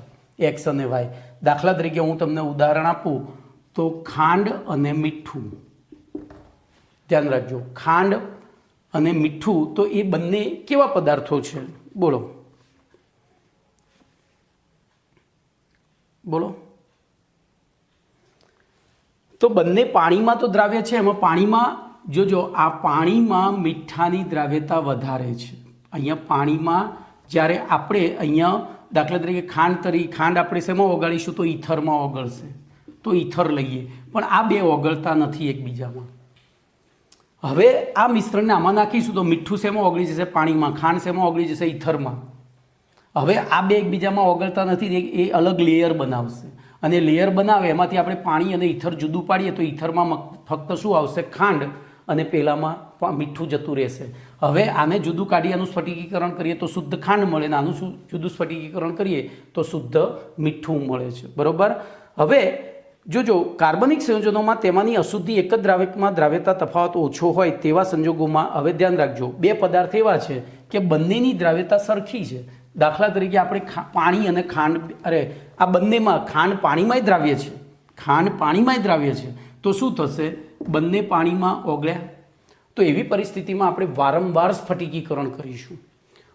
એક્સ અને વાય. દાખલા તરીકે હું તમને ઉદાહરણ આપું તો ખાંડ અને મીઠું, ધ્યાન રાખજો, ખાંડ અને મીઠું તો એ બંને કેવા પદાર્થો છે, બોલો બોલો. તો બંને પાણીમાં તો દ્રાવ્ય છે, એમાં પાણીમાં જોજો આ પાણીમાં મીઠાની દ્રાવ્યતા વધારે છે. અહીંયા પાણીમાં જ્યારે આપણે અહીંયા દાખલા તરીકે ખાંડ આપણે શેમાં ઓગાળીશું તો ઈથરમાં ઓગળશે, તો ઈથર લઈએ, પણ આ બે ઓગળતા નથી એકબીજામાં. હવે આ મિશ્રણને આમાં નાખીશું તો મીઠું શેમાં ઓગળી જશે, પાણીમાં, ખાંડ શેમાં ઓગળી જશે, ઈથરમાં. હવે આ બે એકબીજામાં ઓગળતા નથી, એ અલગ લેયર બનાવશે અને લેયર બનાવે એમાંથી આપણે પાણી અને ઈથર જુદું પાડીએ તો ઈથરમાં ફક્ત શું આવશે, ખાંડ, અને પેલામાં મીઠું જતું રહેશે. હવે આને જુદું કાઢી આનું સ્ફટિકીકરણ કરીએ તો શુદ્ધ ખાંડ મળે ને આનું જુદું સ્ફટિકીકરણ કરીએ તો શુદ્ધ મીઠું મળે છે, બરાબર. હવે જોજો કાર્બનિક સંયોજનોમાં તેમાંની અશુદ્ધિ એક જ દ્રાવકમાં દ્રાવ્યતા તફાવત ઓછો હોય તેવા સંજોગોમાં હવે ધ્યાન રાખજો બે પદાર્થ એવા છે કે બંનેની દ્રાવ્યતા સરખી છે. દાખલા તરીકે આપણે પાણી અને ખાંડ, આ બંનેમાં ખાંડ પાણીમાંય દ્રાવ્ય છે, ખાંડ પાણીમાંય દ્રાવ્ય છે, તો શું થશે, બંને પાણીમાં ઓગળ્યા. તો એવી પરિસ્થિતિમાં આપણે વારંવાર સ્ફટિકીકરણ કરીશું,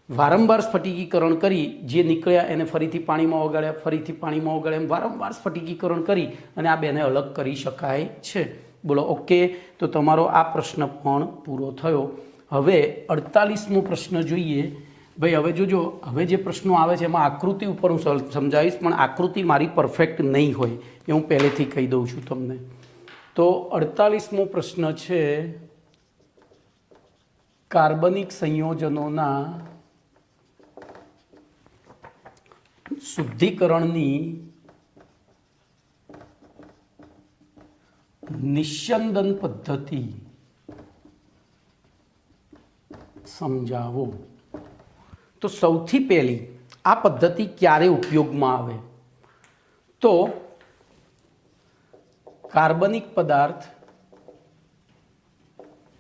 વારંવાર સ્ફટિકીકરણ કરી જે નીકળ્યા એને ફરીથી પાણીમાં ઓગાળ્યા, ફરીથી પાણીમાં ઓગાળ્યા, એમ વારંવાર સ્ફટિકીકરણ કરી અને આ બેને અલગ કરી શકાય છે. બોલો ઓકે. તો તમારો આ પ્રશ્ન પણ પૂરો થયો. હવે 48મો પ્રશ્ન જોઈએ. ભાઈ હવે જોજો, હવે જે પ્રશ્નો આવે છે એમાં આકૃતિ ઉપર હું સમજાવીશ, પણ આકૃતિ મારી પરફેક્ટ નહીં હોય એ હું પહેલેથી કહી દઉં છું તમને. તો 48મો પ્રશ્ન છે કાર્બનિક સંયોજનોના શુદ્ધિકરણની નિસ્યંદન પદ્ધતિ સમજાવો. તો સૌથી પહેલી આ પદ્ધતિ ક્યારે ઉપયોગમાં આવે, તો કાર્બનિક પદાર્થ,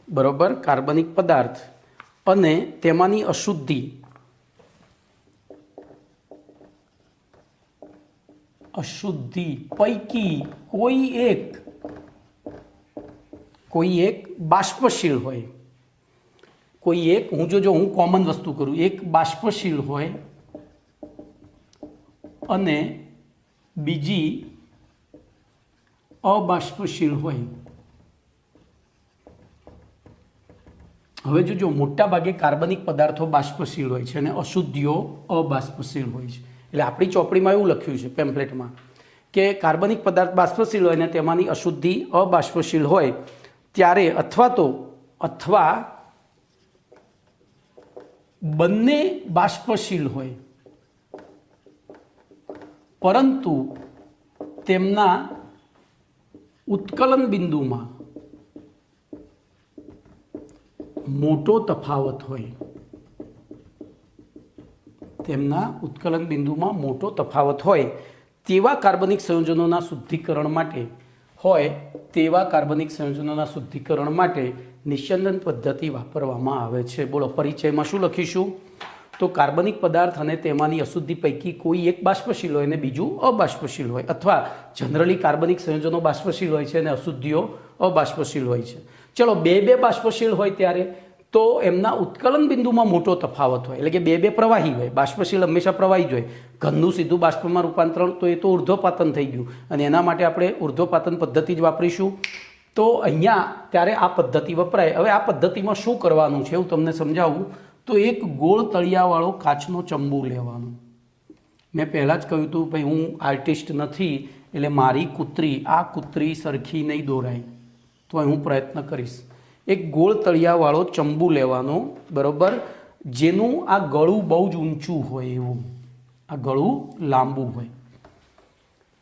બરોબર, કાર્બનિક પદાર્થ અને તેમાંની અશુદ્ધિ પૈકી કોઈ એક બાષ્પશીલ હોય, કોઈ એક, હું કોમન વસ્તુ કરું, એક બાષ્પશીલ હોય અને બીજી અબાષ્પશીલ હોય. હવે જોજો મોટા ભાગે કાર્બનિક પદાર્થો બાષ્પશીલ હોય છે અને અશુદ્ધિઓ અબાષ્પશીલ હોય છે. એટલે આપણી ચોપડીમાં એવું લખ્યું છે પેમ્ફલેટમાં કે કાર્બનિક પદાર્થ બાષ્પશીલ હોય અને તેમાંની અશુદ્ધિ અબાષ્પશીલ હોય ત્યારે અથવા બંને બાષ્પશીલ હોય પરંતુ તેમના ઉત્કલન બિંદુમાં મોટો તફાવત હોય, તેમના ઉત્કલન બિંદુમાં મોટો તફાવત હોય તેવા કાર્બનિક સંયોજનોના શુદ્ધિકરણ માટે નિસ્યંદન પદ્ધતિ વાપરવામાં આવે છે. બોલો પરિચયમાં શું લખીશું, તો કાર્બનિક પદાર્થ અને તેમાંની અશુદ્ધિ પૈકી કોઈ એક બાષ્પશીલ હોય અને બીજું અબાષ્પશીલ હોય, અથવા જનરલી કાર્બનિક સંયોજનો બાષ્પશીલ હોય છે અને અશુદ્ધિઓ અબાષ્પશીલ હોય છે. ચલો બે બાષ્પશીલ હોય ત્યારે તો એમના ઉત્કલન બિંદુમાં મોટો તફાવત હોય, એટલે કે બે પ્રવાહી હોય. બાષ્પશીલ હંમેશા પ્રવાહી જ હોય. ઘનનું સીધું બાષ્પમાં રૂપાંતરણ તો એ તો ઉર્ધ્વપાતન થઈ ગયું અને એના માટે આપણે ઉર્ધ્વપાતન પદ્ધતિ જ વાપરીશું. તો અહીંયા ત્યારે આ પદ્ધતિ વપરાય. હવે આ પદ્ધતિમાં શું કરવાનું છે હું તમને સમજાવું. તો એક ગોળ તળિયાવાળો કાચનો ચંબુ લેવાનો મેં પહેલાં જ કહ્યું હતું ભાઈ હું આર્ટિસ્ટ નથી, એટલે મારી કૂતરી સરખી નહીં દોરાય, તો હું પ્રયત્ન કરીશ. એક ગોળ તળિયાવાળો ચંબુ લેવાનો, બરાબર, જેનું આ ગળું બહુ જ ઊંચું હોય એવું, આ ગળું લાંબુ હોય.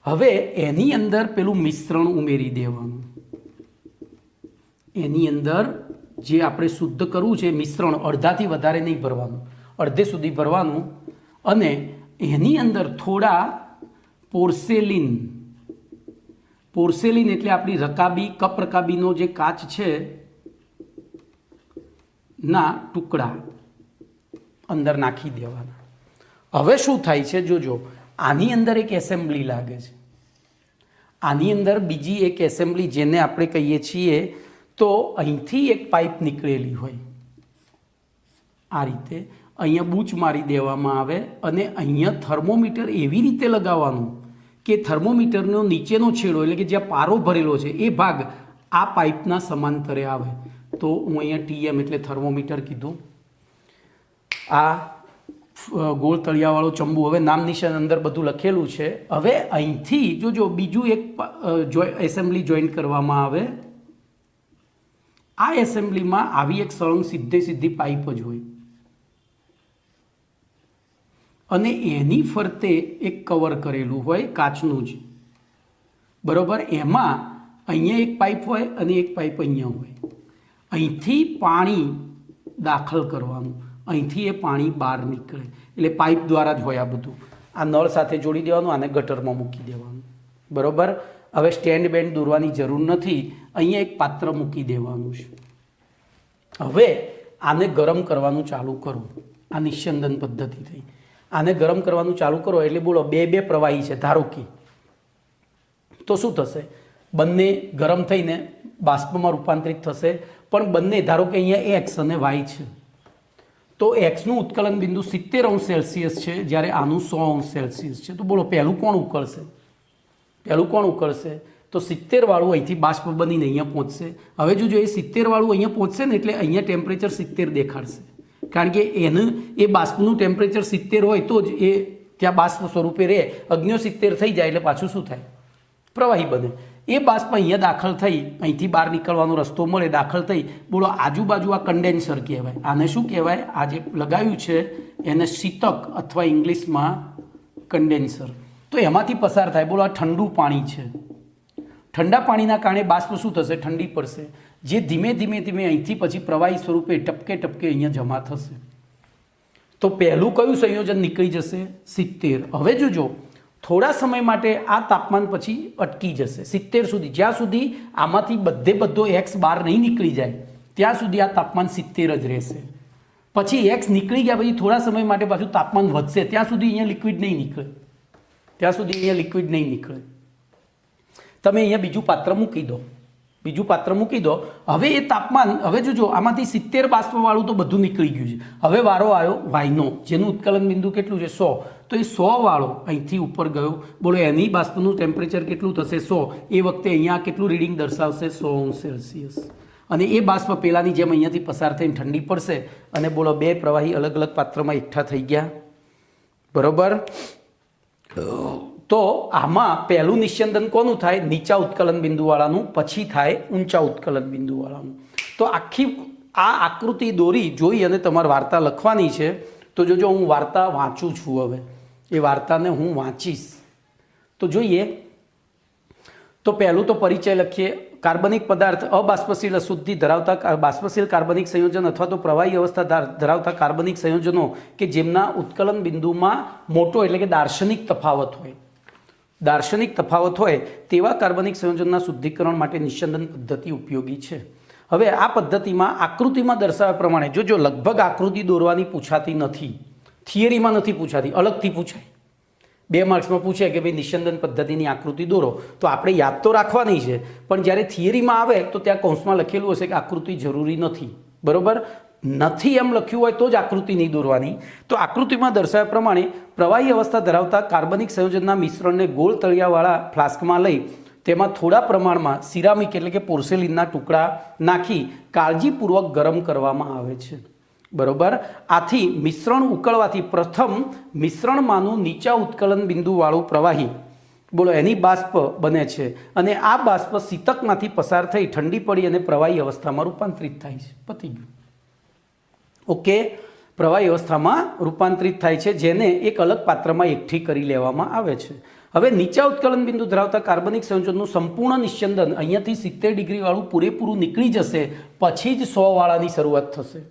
હવે એની અંદર પેલું મિશ્રણ ઉમેરી દેવાનું. એની અંદર જે આપણે શુદ્ધ કરવું છે મિશ્રણ, અડધાથી વધારે નહીં ભરવાનું, અડધે સુધી ભરવાનું. અને એની અંદર થોડા પોર્સેલિન એટલે આપણી રકાબી, કપ રકાબીનો જે કાચ છે ના ટુકડા અંદર નાખી દેવાના. હવે શું થાય છે જોજો, આની અંદર એક એસેમ્બલી લાગે છે. આની અંદર બીજી એક એસેમ્બલી, જેને આપણે કહીએ છીએ, તો અહીંથી એક પાઇપ નીકળેલી હોય આ રીતે, અહીંયા બૂચ મારી દેવામાં આવે અને અહીંયા થર્મોમીટર એવી રીતે લગાવવાનું કે થર્મોમીટરનો નીચેનો છેડો, એટલે કે જ્યાં પારો ભરેલો છે એ ભાગ આ પાઇપના સમાંતરે આવે. તો હું અહીંયા TM એટલે થર્મોમીટર કીધું. આ ગોળ તળિયાવાળો ચંબુ, હવે નામ નિશાન અંદર બધું લખેલું છે. હવે અહીંથી જો બીજું એક એસેમ્બલી જોઈન કરવામાં આવે. આ એસેમ્બલીમાં આવી એક સળંગ સીધી પાઇપ જ હોય અને એની ફરતે એક કવર કરેલું હોય કાચનું જ, બરોબર. એમાં અહીંયા એક પાઇપ હોય અને એક પાઇપ અહીંયા હોય. અહીંથી પાણી દાખલ કરવાનું, અહીંથી એ પાણી બહાર નીકળે, એટલે પાઇપ દ્વારા જ હોય આ બધું. આ નળ સાથે જોડી દેવાનું, આને ગટરમાં મૂકી દેવાનું, બરોબર. હવે સ્ટેન્ડ બેન્ડ દોરવાની જરૂર નથી, અહીંયા એક પાત્ર મૂકી દેવાનું છે. હવે આને ગરમ કરવાનું ચાલુ કરો. આ નિસ્યંદન પદ્ધતિ થઈ. આને ગરમ કરવાનું ચાલુ કરો એટલે બોલો બે પ્રવાહી છે ધારો કે, તો શું થશે? બંને ગરમ થઈને બાષ્પમાં રૂપાંતરિત થશે. પણ બંને ધારો કે અહીંયા X અને Y છે, તો Xનું ઉત્કલન બિંદુ 70°C છે, જ્યારે આનું 100°C છે. તો બોલો પહેલું કોણ ઉકળશે? તો 70 વાળું અહીંથી બાષ્પ બનીને અહીંયા પહોંચશે. હવે જો એ 70 વાળું અહીંયા પહોંચશે ને એટલે અહીંયા ટેમ્પરેચર 70 દેખાડશે, કારણ કે એ બાષ્પનું ટેમ્પરેચર 70 હોય તો જ એ ત્યાં બાષ્પ સ્વરૂપે રહે. અગ્નિઓ 70 થઈ જાય એટલે પાછું શું થાય? પ્રવાહી બને. એ બાષ્પ અહીંયા દાખલ થઈ, અહીંથી બહાર નીકળવાનો રસ્તો મળે, દાખલ થઈ, બોલો આજુબાજુ આ કન્ડેન્સર કહેવાય. આને શું કહેવાય? આ જે લગાવ્યું છે એને શીતક અથવા ઇંગ્લિશમાં કન્ડેન્સર. તો એમાંથી પસાર થાય. બોલો આ ઠંડુ પાણી છે. ઠંડા પાણીના કારણે બાષ્પ શું થશે? ઠંડી પડશે, જે ધીમે ધીમે અહીંથી પછી પ્રવાહી સ્વરૂપે ટપકે અહીંયા જમા થશે. તો પહેલું કયું સંયોજન નીકળી જશે? 70. હવે જોજો, થોડા સમય માટે આ તાપમાન પછી અટકી જશે 70 સુધી. જ્યાં સુધી આમાંથી બધો X બહાર નહીં નીકળી જાય ત્યાં સુધી આ તાપમાન 70 જ રહેશે. પછી X નીકળી ગયા પછી થોડા સમય માટે પાછું તાપમાન વધશે, ત્યાં સુધી અહીંયા લિક્વિડ નહીં નીકળે. તમે અહીંયા બીજું પાત્ર મૂકી દો. હવે એ તાપમાન, હવે જોજો, આમાંથી 70 બાષ્પવાળું તો બધું નીકળી ગયું છે. હવે વારો આવ્યો વાયનો, જેનું ઉત્કલન બિંદુ કેટલું છે? 100. તો એ 100 વાળો અહીંથી ઉપર ગયો. બોલો એની બાષ્પનું ટેમ્પરેચર કેટલું થશે? 100. એ વખતે અહીંયા કેટલું રીડિંગ દર્શાવશે? 100°C. અને એ બાષ્પ પેલાની જેમ અહીંયાથી પસાર થઈને ઠંડી પડશે અને બોલો બે પ્રવાહી અલગ અલગ પાત્રમાં એકઠા થઈ ગયા, બરોબર. તો આમાં પહેલું નિસ્યંદન કોનું થાય? નીચા ઉત્કલન બિંદુવાળાનું, પછી થાય ઊંચા ઉત્કલન બિંદુવાળાનું. તો આખી આ આકૃતિ દોરી જોઈ અને તમારે વાર્તા લખવાની છે. તો જોજો, હું વાર્તા વાંચું છું. હવે એ વાર્તાને હું વાંચીશ. તો જોઈએ. તો પહેલું તો પરિચય લખીએ. કાર્બનિક પદાર્થ અબાષ્પશીલ અશુદ્ધિ ધરાવતા બાષ્પશીલ કાર્બનિક સંયોજન અથવા તો પ્રવાહી અવસ્થા ધરાવતા કાર્બનિક સંયોજનો કે જેમના ઉત્કલન બિંદુમાં મોટો એટલે કે દાર્શનિક તફાવત હોય તેવા કાર્બનિક સંયોજનના શુદ્ધિકરણ માટે નિસ્યંદન પદ્ધતિ ઉપયોગી છે. હવે આ પદ્ધતિમાં આકૃતિમાં દર્શાવ્યા પ્રમાણે જોજો, લગભગ આકૃતિ દોરવાની પૂછાતી નથી, થિયરીમાં નથી પૂછાતી, અલગથી પૂછાય. 2 માર્ક્સમાં પૂછે કે ભાઈ નિસ્યંદન પદ્ધતિની આકૃતિ દોરો, તો આપણે યાદ તો રાખવાની છે, પણ જ્યારે થિયરીમાં આવે તો ત્યાં કૌંસમાં લખેલું હશે કે આકૃતિ જરૂરી નથી, બરોબર. નથી એમ લખ્યું હોય તો જ આકૃતિ નહીં દોરવાની. તો આકૃતિમાં દર્શાવ્યા પ્રમાણે પ્રવાહી અવસ્થા ધરાવતા કાર્બનિક સંયોજનના મિશ્રણને ગોળ તળિયાવાળા ફ્લાસ્કમાં લઈ તેમાં થોડા પ્રમાણમાં સિરામિક એટલે કે પોર્સેલિનના ટુકડા નાખી કાળજીપૂર્વક ગરમ કરવામાં આવે છે. बरोबर। आथी मिश्रण उकळवाथी प्रथम मिश्रणमांनुं नीचा उत्कलन बिंदुवाळुं प्रवाही बोलो एनी बाष्प बने छे अने आ बाष्प शीतकमांथी पसार थई ठंडी पड़ी अने प्रवाही अवस्थामां रूपांतरित थाय छे। पती गयुं। ओके, प्रवाही अवस्थामां रूपांतरित थाय छे जेने एक अलग पात्रमां एकठी करी लेवामां आवे छे। हवे नीचा उत्कलन बिंदु धरावता कार्बनिक संयोजननुं संपूर्ण निस्यंदन अहींयाथी 70 डिग्री वाळुं पूरेपूरुं नीकળી जशे पछी ज 100 वाळानी शरूआत थशे।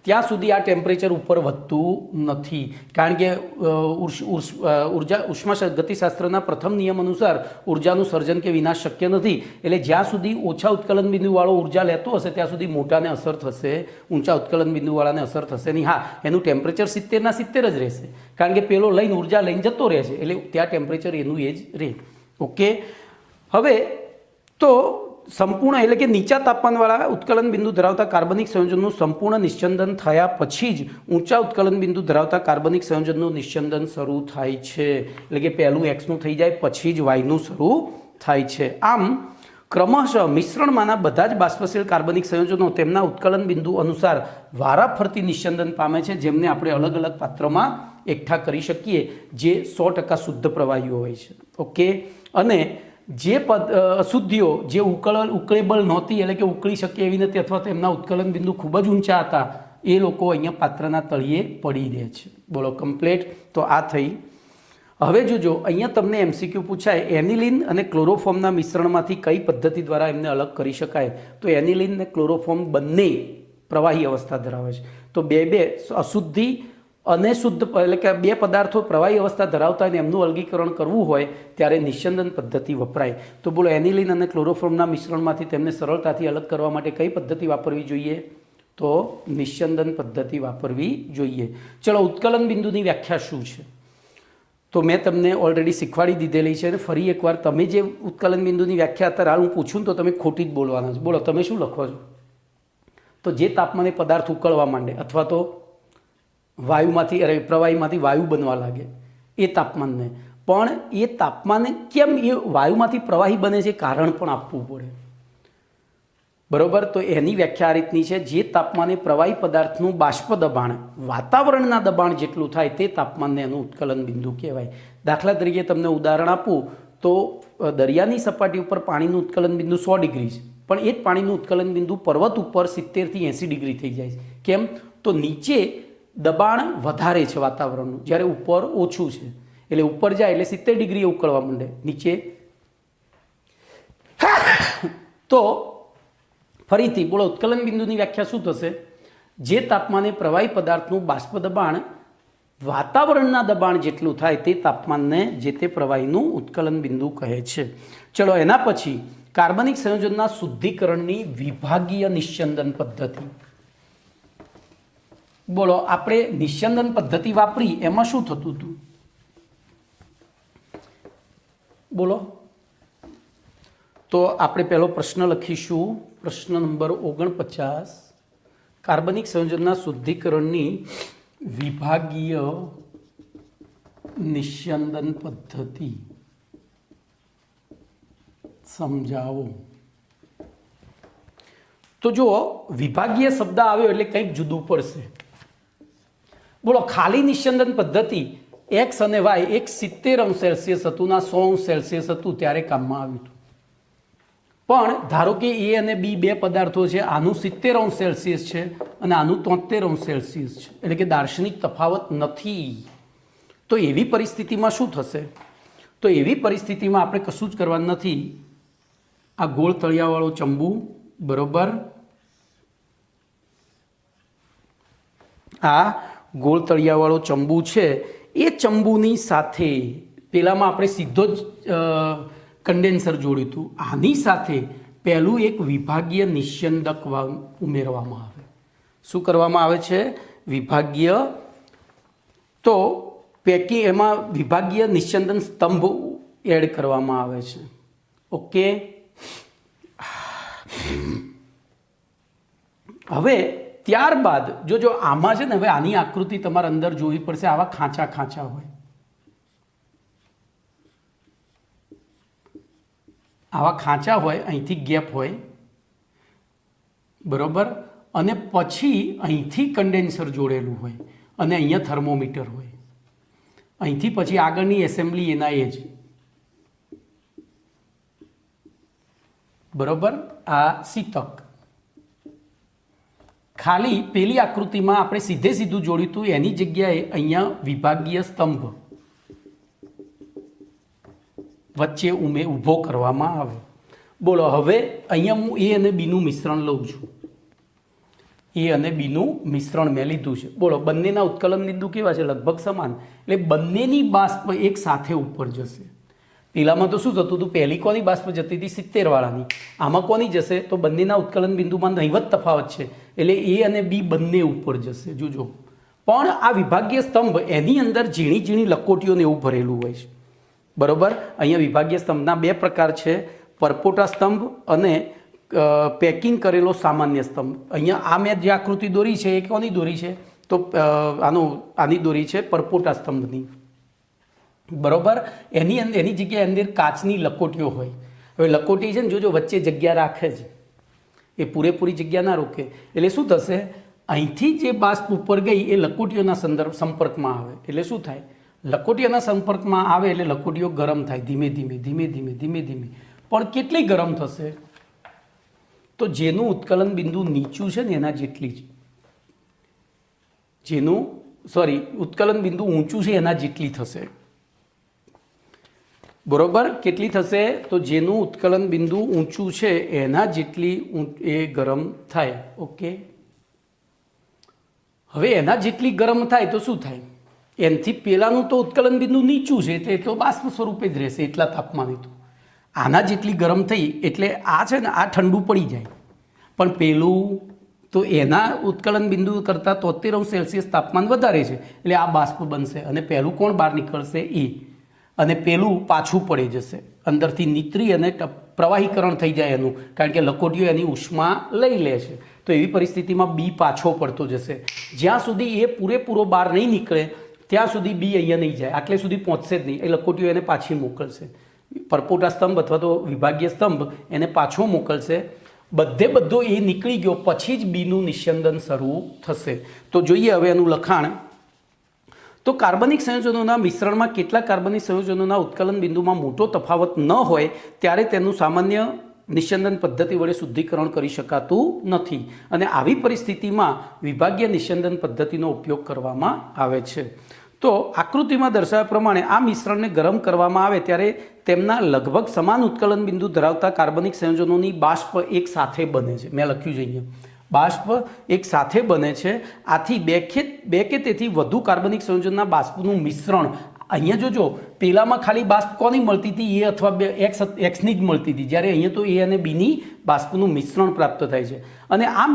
ત્યાં સુધી આ ટેમ્પરેચર ઉપર વધતું નથી, કારણ કે ઉષ્મા ગતિશાસ્ત્રના પ્રથમ નિયમ અનુસાર ઉર્જાનું સર્જન કે વિનાશ શક્ય નથી, એટલે જ્યાં સુધી ઓછા ઉત્કલન બિંદુવાળો ઉર્જા લેતો હશે ત્યાં સુધી મોટાને અસર થશે, ઊંચા ઉત્કલન બિંદુવાળાને અસર થશે નહીં। હા, એનું ટેમ્પરેચર 70ના 70 જ રહેશે, કારણ કે પેલો લઈને ઉર્જા લઈને જતો રહે છે, એટલે ત્યાં ટેમ્પરેચર એનું એ જ રહે। ઓકે, હવે તો संपूर्ण एटले के नीचा तापमानवाळा उत्कलन बिंदु धरावता कार्बनिक संयोजननुं संपूर्ण निस्यंदन थया पछी ज ऊंचा उत्कलन बिंदु धरावता कार्बनिक संयोजननुं निस्यंदन शरू थाय छे। एटले के पहेलुं एक्स नुं थई जाय पछी ज वाय नुं शरू थाय छे। आम क्रमशः मिश्रणमांना बधा ज बाष्पशील कार्बनिक संयोजनो तेमना उत्कलन बिंदु अनुसार वाराफरती निस्यंदन पामे छे, जेमने आपणे अलग अलग पात्रमां एकठा करी शकीए, जे 100% शुद्ध प्रवाहीओ होय छे। ओके, अने जे अशुद्धिओ जे उकळेबल नहोती, એટલે કે ઉકળી શકે એવી નથી અથવા તો એમના ઉત્કલન બિંદુ ખૂબ જ ઊંચા હતા, એ લોકો અહીંયા પાત્રના તળિયે પડી રહે છે। બોલો કમ્પ્લીટ। તો આ થઈ। હવે જોજો અહીંયા તમને એમસીક્યુ પૂછાય એનિલિન અને ક્લોરોફોર્મના મિશ્રણમાંથી કઈ પદ્ધતિ દ્વારા એમને અલગ કરી શકાય। તો એનિલિન અને ક્લોરોફોર્મ બંને પ્રવાહી અવસ્થા ધરાવે છે, તો બે અશુદ્ધિ અને શુદ્ધ એટલે કે બે પદાર્થો પ્રવાહી અવસ્થા ધરાવતા હોય ને એમનું અલગીકરણ કરવું હોય ત્યારે નિસ્યંદન પદ્ધતિ વપરાય। તો બોલો એનિલિન અને ક્લોરોફોર્મના મિશ્રણમાંથી તેમને સરળતાથી અલગ કરવા માટે કઈ પદ્ધતિ વાપરવી જોઈએ? તો નિસ્યંદન પદ્ધતિ વાપરવી જોઈએ। ચલો, ઉત્કલન બિંદુની વ્યાખ્યા શું છે તો મેં તમને ઓલરેડી શીખવાડી દીધેલી છે, અને ફરી એકવાર તમે જે ઉત્કલન બિંદુની વ્યાખ્યા અત્યારે હાલ હું પૂછું તો તમે ખોટી જ બોલવાના છો। બોલો તમે શું લખો છો? તો જે તાપમાને પદાર્થ ઉકળવા માંડે અથવા તો વાયુમાંથી પ્રવાહીમાંથી વાયુ બનવા લાગે એ તાપમાનને, પણ એ તાપમાને કેમ એ વાયુમાંથી પ્રવાહી બને છે કારણ પણ આપવું પડે, બરોબર। તો એની વ્યાખ્યા આ રીતની છે, જે તાપમાને પ્રવાહી પદાર્થનું બાષ્પ દબાણ વાતાવરણના દબાણ જેટલું થાય તે તાપમાનને એનું ઉત્કલન બિંદુ કહેવાય। દાખલા તરીકે તમને ઉદાહરણ આપું તો દરિયાની સપાટી ઉપર પાણીનું ઉત્કલન બિંદુ 100 ડિગ્રી છે, પણ એ જ પાણીનું ઉત્કલન બિંદુ પર્વત ઉપર 70 થી 80 ડિગ્રી થઈ જાય છે। કેમ? તો નીચે દબાણ વધારે છે વાતાવરણનું, જ્યારે ઉપર ઓછું છે, એટલે ઉપર જાય એટલે 70 ડિગ્રીએ ઉકળવા માંડે, નીચે તો ફરીથી બોલો ઉત્કલન બિંદુની વ્યાખ્યા શું થશે? જે તાપમાને પ્રવાહી પદાર્થનું બાષ્પ દબાણ વાતાવરણના દબાણ જેટલું થાય તે તાપમાનને જે તે પ્રવાહીનું ઉત્કલન બિંદુ કહે છે। ચલો, એના પછી કાર્બનિક સંયોજનના શુદ્ધિકરણની વિભાગીય નિસ્યંદન પદ્ધતિ। બોલો, આપણે નિસ્યંદન પદ્ધતિ વાપરી એમાં શું થતું હતું? બોલો, તો આપણે પહેલો પ્રશ્ન લખીશું, પ્રશ્ન નંબર 49, કાર્બનિક સંયોજનના શુદ્ધિકરણની વિભાગીય નિસ્યંદન પદ્ધતિ સમજાવો। તો જો વિભાગીય શબ્દ આવ્યો એટલે કંઈક જુદું પડશે। બોલો, ખાલી નિસ્યંદન પદ્ધતિ એક્સ અને વાય એક 70°C હતું ના 100°C હતું ત્યારે કામમાં આવ્યું હતું, પણ ધારો કે એ અને બી બે પદાર્થો છે, આનું 70°C છે અને આનું 73°C છે, એટલે કે દાર્શનિક તફાવત નથી। તો એવી પરિસ્થિતિમાં શું થશે? તો એવી પરિસ્થિતિમાં આપણે કશું જ કરવાનું નથી। આ ગોળ તળિયાવાળો ચંબુ, બરોબર, આ ગોળ તળિયાવાળો ચંબુ છે, એ ચંબુની સાથે પેલામાં આપણે સીધો જ કન્ડેન્સર જોડ્યું હતું, આની સાથે પહેલું એક વિભાગીય નિસ્યંદક ઉમેરવામાં આવે। શું કરવામાં આવે છે? વિભાગીય, તો પૈકી એમાં વિભાગીય નિસ્યંદન સ્તંભ એડ કરવામાં આવે છે। ઓકે, હવે ત્યારબાદ જો આમાં છે ને, હવે આની આકૃતિ તમારે અંદર જોવી પડશે, આવા ખાંચા ખાંચા હોય, આવા ખાંચા હોય, અહીંથી ગેપ હોય, બરોબર, અને પછી અહીંથી કન્ડેન્સર જોડેલું હોય અને અહીંયા થર્મોમીટર હોય, અહીંથી પછી આગળની એસેમ્બલી એના એ જ, બરોબર. આ શીતક. ખાલી પેલી આકૃતિમાં આપણે સીધે સીધું જોડ્યું હતું, એની જગ્યાએ અહીંયા વિભાગીય સ્તંભ વચ્ચે ઊભો કરવામાં આવે. બોલો, હવે અહીંયા હું એ અને બીનું મિશ્રણ લઉં છું. એ અને બીનું મિશ્રણ મેં લીધું છે. બોલો, બંનેના ઉત્કલન બિંદુ કેવા છે? લગભગ સમાન. એટલે બંનેની બાષ્પ એક સાથે ઉપર જશે. પેલામાં તો શું થતું હતું? પહેલી કોની બાષ્પ જતી હતી? 70 વાળાની. આમાં કોની જશે? તો બંનેના ઉત્કલન બિંદુમાં નહીવત તફાવત છે, એટલે એ અને બી બંને ઉપર જશે. જોજો, પણ આ વિભાગીય સ્તંભ એની અંદર ઝીણી ઝીણી લકોટીઓને એવું ભરેલું હોય છે, બરોબર. અહીંયા વિભાગીય સ્તંભના બે પ્રકાર છે, પરપોટા સ્તંભ અને પેકિંગ કરેલો સામાન્ય સ્તંભ. અહીંયા આ મેં જે આકૃતિ દોરી છે એ કોની દોરી છે? તો આની દોરી છે પરપોટા સ્તંભની, બરોબર. એની જગ્યાએ અંદર કાચની લકોટીઓ હોય. હવે લકોટી છે ને, જોજો વચ્ચે જગ્યા રાખે છે, એ પૂરેપૂરી જગ્યા ના રોકે. એટલે શું થશે? અહીંથી જે બાષ્પ ઉપર ગઈ એ લકોટીઓના સંપર્કમાં આવે એટલે શું થાય? લકોટીઓના સંપર્કમાં આવે એટલે લકોટીઓ ગરમ થાય, ધીમે ધીમે ધીમે ધીમે ધીમે ધીમે. પણ કેટલી ગરમ થશે? તો જેનું ઉત્કલન બિંદુ નીચું છે ને એના જેટલી જ, ઉત્કલન બિંદુ ઊંચું છે એના જેટલી થશે, બરોબર. કેટલી થશે? તો જેનું ઉત્કલન બિંદુ ઊંચું છે એના જેટલી એ ગરમ થાય. ઓકે, હવે એના જેટલી ગરમ થાય તો શું થાય? એનાથી પહેલાંનું તો ઉત્કલન બિંદુ નીચું છે તે તો બાષ્પ સ્વરૂપે જ રહેશે એટલા તાપમાને. તો આના જેટલી ગરમ થઈ એટલે આ છે ને, આ ઠંડુ પડી જાય. પણ પેલું તો એના ઉત્કલન બિંદુ કરતાં 73°C તાપમાન વધારે છે એટલે આ બાષ્પ બનશે અને પહેલું કોણ બહાર નીકળશે? એ. અને પેલું પાછું પડી જશે, અંદરથી નીતરી અને પ્રવાહીકરણ થઈ જાય એનું, કારણ કે લકોટીઓ એની ઉષ્મા લઈ લે છે. તો એવી પરિસ્થિતિમાં બી પાછો પડતો જશે. જ્યાં સુધી એ પૂરેપૂરો બહાર નહીં નીકળે ત્યાં સુધી બી અહીંયા નહીં જાય, આટલે સુધી પહોંચશે જ નહીં. એ લકોટીઓ એને પાછી મોકલશે. પરપોટા સ્તંભ અથવા તો વિભાગીય સ્તંભ એને પાછો મોકલશે. બધો એ નીકળી ગયો પછી જ બીનું નિસ્યંદન શરૂ થશે. તો જોઈએ હવે એનું લખાણ. તો કાર્બનિક સંયોજનોના મિશ્રણમાં કેટલાક કાર્બનિક સંયોજનોના ઉત્કલન બિંદુમાં મોટો તફાવત ન હોય ત્યારે તેનું સામાન્ય નિસ્યંદન પદ્ધતિ વડે શુદ્ધિકરણ કરી શકાતું નથી, અને આવી પરિસ્થિતિમાં વિભાગીય નિસ્યંદન પદ્ધતિનો ઉપયોગ કરવામાં આવે છે. તો આકૃતિમાં દર્શાવ્યા પ્રમાણે આ મિશ્રણને ગરમ કરવામાં આવે ત્યારે તેમના લગભગ સમાન ઉત્કલન બિંદુ ધરાવતા કાર્બનિક સંયોજનોની બાષ્પ એક સાથે બને છે. મેં લખ્યું છે અહીંયા, બાષ્પ એક સાથે બને છે. આથી બે કે તેથી વધુ કાર્બનિક સંયોજનના બાષ્પનું મિશ્રણ, અહીંયા જોજો, પેલામાં ખાલી બાષ્પ કોની મળતી હતી? એ અથવા એક્સની જ મળતી હતી, જ્યારે અહીંયા તો એ અને બીની બાષ્પનું મિશ્રણ પ્રાપ્ત થાય છે. અને આ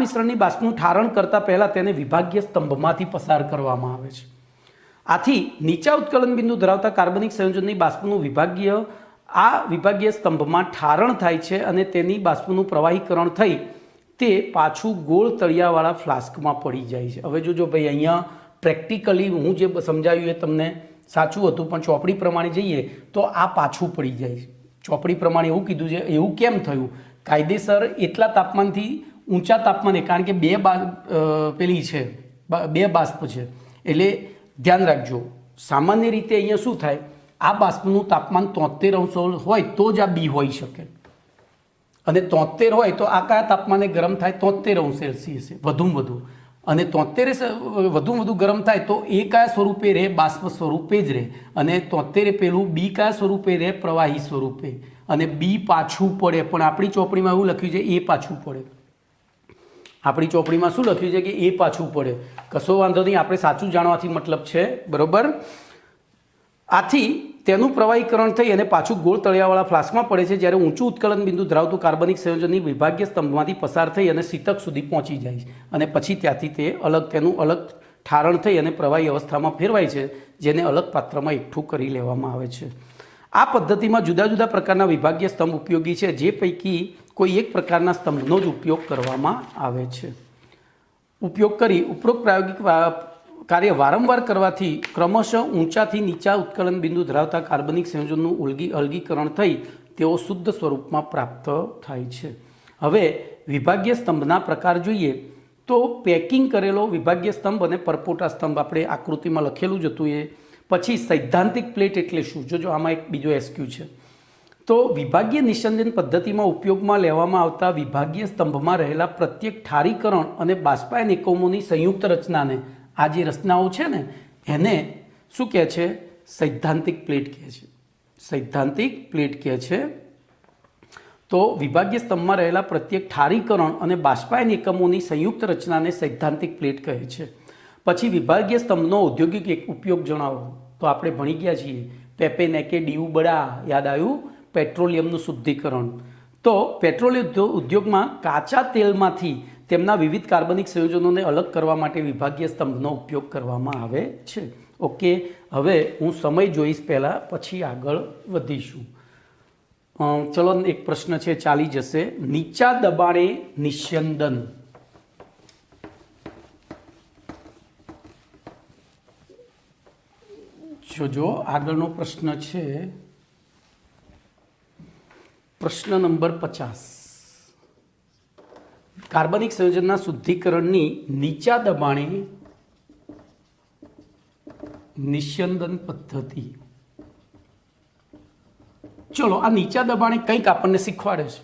મિશ્રણની બાષ્પનું ઠારણ કરતાં પહેલાં તેને વિભાગીય સ્તંભમાંથી પસાર કરવામાં આવે છે. આથી નીચા ઉત્કલન બિંદુ ધરાવતા કાર્બનિક સંયોજનની બાષ્પનું વિભાગીય સ્તંભમાં ઠારણ થાય છે અને તેની બાષ્પનું પ્રવાહીકરણ થઈ તે પાછું ગોળ તળિયાવાળા ફ્લાસ્કમાં પડી જાય છે. હવે જોજો ભાઈ, અહીંયા પ્રેક્ટિકલી હું જે સમજાવ્યું એ તમને સાચું હતું, પણ ચોપડી પ્રમાણે જઈએ તો આ પાછું પડી જાય છે. ચોપડી પ્રમાણે એવું કીધું છે. એવું કેમ થયું? કાયદેસર એટલા તાપમાનથી ઊંચા તાપમાને, કારણ કે બે બાષ્પ છે એટલે ધ્યાન રાખજો. સામાન્ય રીતે અહીંયા શું થાય? આ બાષ્પનું તાપમાન 73° હોય તો જ આ બી હોઈ શકે, અને 73 હોય તો આ કયા તાપમાને ગરમ થાય? 73°C વધુમાં વધુ. અને 73 વધુ ગરમ થાય તો એ કયા સ્વરૂપે રહે? બાષ્પ સ્વરૂપે જ રહે. અને 73 પેલું બી કયા સ્વરૂપે રહે? પ્રવાહી સ્વરૂપે. અને બી પાછું પડે, પણ આપણી ચોપડીમાં એવું લખ્યું છે એ પાછું પડે. આપણી ચોપડીમાં શું લખ્યું છે? કે એ પાછું પડે. કશો વાંધો નહીં, આપણે સાચું જાણવાથી મતલબ છે, બરોબર. આથી તેનું પ્રવાહીકરણ થઈ અને પાછું ગોળ તળિયાવાળા ફ્લાસ્કમાં પડે છે, જ્યારે ઊંચું ઉત્કલન બિંદુ ધરાવતું કાર્બનિક સંયોજનની વિભાગીય સ્તંભમાંથી પસાર થઈ અને શીતક સુધી પહોંચી જાય છે, અને પછી ત્યાંથી તેનું અલગ ઠારણ થઈ અને પ્રવાહી અવસ્થામાં ફેરવાય છે, જેને અલગ પાત્રમાં એકઠું કરી લેવામાં આવે છે. આ પદ્ધતિમાં જુદા જુદા પ્રકારના વિભાગીય સ્તંભ ઉપયોગી છે, જે પૈકી કોઈ એક પ્રકારના સ્તંભનો જ ઉપયોગ કરવામાં આવે છે. ઉપયોગ કરી ઉપરોક્ત પ્રાયોગિક કાર્ય વારંવાર કરવાથી ક્રમશઃ ઊંચાથી નીચા ઉત્કલન બિંદુ ધરાવતા કાર્બનિક સંયોજનનું અલગીકરણ થઈ તેઓ શુદ્ધ સ્વરૂપમાં પ્રાપ્ત થાય છે. હવે વિભાગીય સ્તંભના પ્રકાર જોઈએ તો પેકિંગ કરેલો વિભાગીય સ્તંભ અને પરપોટા સ્તંભ આપણે આકૃતિમાં લખેલું જ હતું. એ પછી સૈદ્ધાંતિક પ્લેટ એટલે શું? જો આમાં એક બીજો એસક્યુ છે. તો વિભાગીય નિસ્યંદન પદ્ધતિમાં ઉપયોગમાં લેવામાં આવતા વિભાગીય સ્તંભમાં રહેલા પ્રત્યેક ઠારીકરણ અને બાષ્પાયન એકમોની સંયુક્ત રચનાને, આ જે રચનાઓ છે ને એને શું કહે છે? સૈદ્ધાંતિક પ્લેટ કહે છે. સૈદ્ધાંતિક પ્લેટ કહે છે. તો વિભાગીય સ્તંભમાં રહેલા પ્રત્યેક ઠારીકરણ અને બાષ્પાયન એકમોની સંયુક્ત રચનાને સૈદ્ધાંતિક પ્લેટ કહે છે. પછી વિભાગીય સ્તંભનો ઔદ્યોગિક ઉપયોગ જણાવો. તો આપણે ભણી ગયા છીએ પેપેનેકે ડીયુ બડા, યાદ આવ્યું? પેટ્રોલિયમનું શુદ્ધિકરણ. તો પેટ્રોલિયમ ઉદ્યોગમાં કાચા તેલમાંથી તેમના વિવિધ કાર્બનિક સંયોજનોને અલગ કરવા માટે વિભાગીય સ્તંભનો ઉપયોગ કરવામાં આવે છે. ઓકે, હવે હું સમય જોઈશ પહેલાં, પછી આગળ વધીશું. ચલો, એક પ્રશ્ન છે, ચાલી જશે. નીચા દબાણે નિસ્યંદન. જોજો આગળનો પ્રશ્ન છે, પ્રશ્ન નંબર 50. કાર્બનિક સંયોજનના શુદ્ધિકરણની નીચા દબાણે નિસ્યંદન પદ્ધતિ. ચલો, આ નીચા દબાણે કંઈક આપણને શીખવાડે છે.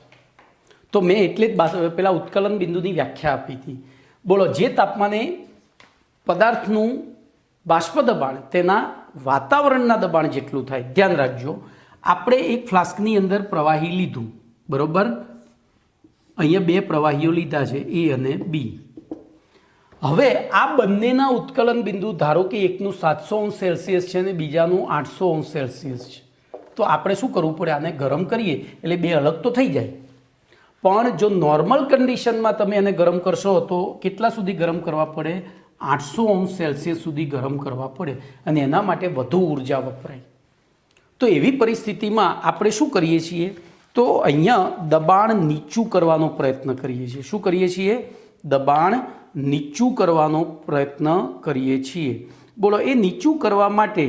તો મેં એટલે જ પેલા ઉત્કલન બિંદુની વ્યાખ્યા આપી હતી. બોલો, જે તાપમાને પદાર્થનું બાષ્પ દબાણ તેના વાતાવરણના દબાણ જેટલું થાય. ધ્યાન રાખજો, આપણે એક ફ્લાસ્કની અંદર પ્રવાહી લીધું, બરોબર? અહીંયા બે પ્રવાહીઓ લીધા છે, એ અને બી. હવે આ બંનેના ઉત્કલન બિંદુ ધારો કે એકનું 700°C છે અને બીજાનું 800°C છે. તો આપણે શું કરવું પડે? આને ગરમ કરીએ એટલે બે અલગ તો થઈ જાય. પણ જો નોર્મલ કન્ડિશનમાં તમે એને ગરમ કરશો તો કેટલા સુધી ગરમ કરવા પડે? 800°C સુધી ગરમ કરવા પડે, અને એના માટે વધુ ઉર્જા વપરાય. તો એવી પરિસ્થિતિમાં આપણે શું કરીએ છીએ? તો અહીંયા દબાણ નીચું કરવાનો પ્રયત્ન કરીએ છીએ. શું કરીએ છીએ? દબાણ નીચું કરવાનો પ્રયત્ન કરીએ છીએ. બોલો, એ નીચું કરવા માટે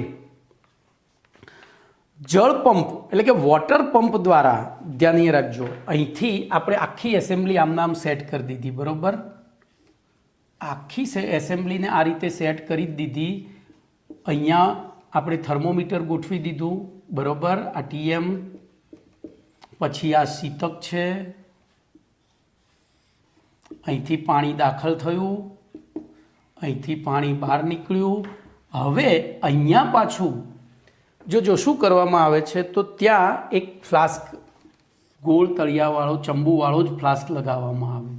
જળ પંપ એટલે કે વોટર પંપ દ્વારા, ધ્યાન રાખજો, અહીંથી આપણે આખી એસેમ્બલી આમ સેટ કરી દીધી, બરોબર? આખી એસેમ્બલીને આ રીતે સેટ કરી દીધી. અહીંયા આપણે થર્મોમીટર ગોઠવી દીધું, બરોબર? આ TM, પછી આ શીતક છે, અહીંથી પાણી દાખલ થયું, અહીંથી પાણી બહાર નીકળ્યું. હવે અહીંયા પાછું જો શું કરવામાં આવે છે, તો ત્યાં એક ફ્લાસ્ક, ગોળ તળિયાવાળો ચંબુવાળો જ ફ્લાસ્ક લગાવવામાં આવે,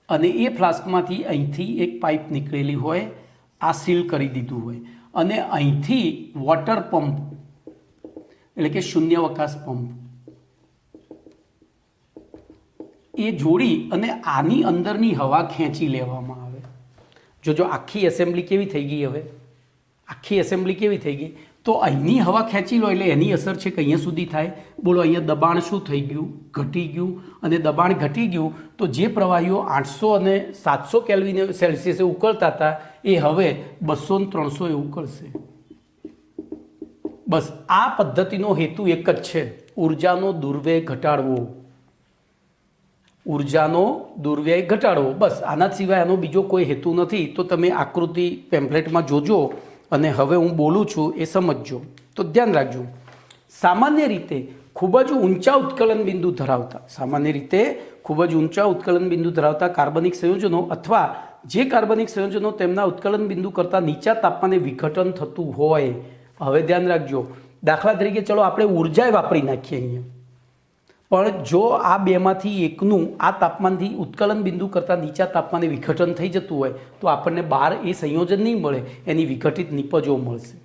અને એ ફ્લાસ્કમાંથી અહીંથી એક પાઇપ નીકળેલી હોય, આ સીલ કરી દીધું હોય, અને અહીંથી વોટર પંપ એટલે કે શૂન્યાવકાશ પંપ એ જોડી અને આની અંદરની હવા ખેંચી લેવામાં આવે. જો આખી એસેમ્બલી કેવી થઈ ગઈ? હવે આખી એસેમ્બલી કેવી થઈ ગઈ? તો અહીંની હવા ખેંચી લો એટલે એની અસર છે કે અહીંયા સુધી થાય. બોલો, અહીંયા દબાણ શું થઈ ગયું? ઘટી ગયું. અને દબાણ ઘટી ગયું તો જે પ્રવાહીઓ 800 અને 700°C ઉકળતા હતા એ હવે 200 અને 300 ઉકળશે. બસ આ પદ્ધતિનો હેતુ એક જ છે, ઉર્જાનો દુર્વ્યય ઘટાડવો. ઉર્જાનો દુર્વ્યય ઘટાડવો, બસ. આના સિવાય આનો બીજો કોઈ હેતુ નથી. તો તમે આકૃતિ પેમ્પલેટમાં જોજો, અને હવે હું બોલું છું એ સમજજો. તો ધ્યાન રાખજો, સામાન્ય રીતે ખૂબ જ ઊંચા ઉત્કલન બિંદુ ધરાવતા, સામાન્ય રીતે ખૂબ જ ઊંચા ઉત્કલન બિંદુ ધરાવતા કાર્બનિક સંયોજનો અથવા જે કાર્બનિક સંયોજનો તેમના ઉત્કલન બિંદુ કરતાં નીચા તાપમાને વિઘટન થતું હોય. હવે ધ્યાન રાખજો, દાખલા તરીકે ચલો આપણે ઉર્જા વાપરી નાખીએ અહીંયા, પણ જો આ બેમાંથી એકનું આ તાપમાનથી ઉત્કલન બિંદુ કરતાં નીચા તાપમાને વિઘટન થઈ જતું હોય તો આપણને બહાર એ સંયોજન નહીં મળે, એની વિઘટિત નિપજો મળશે.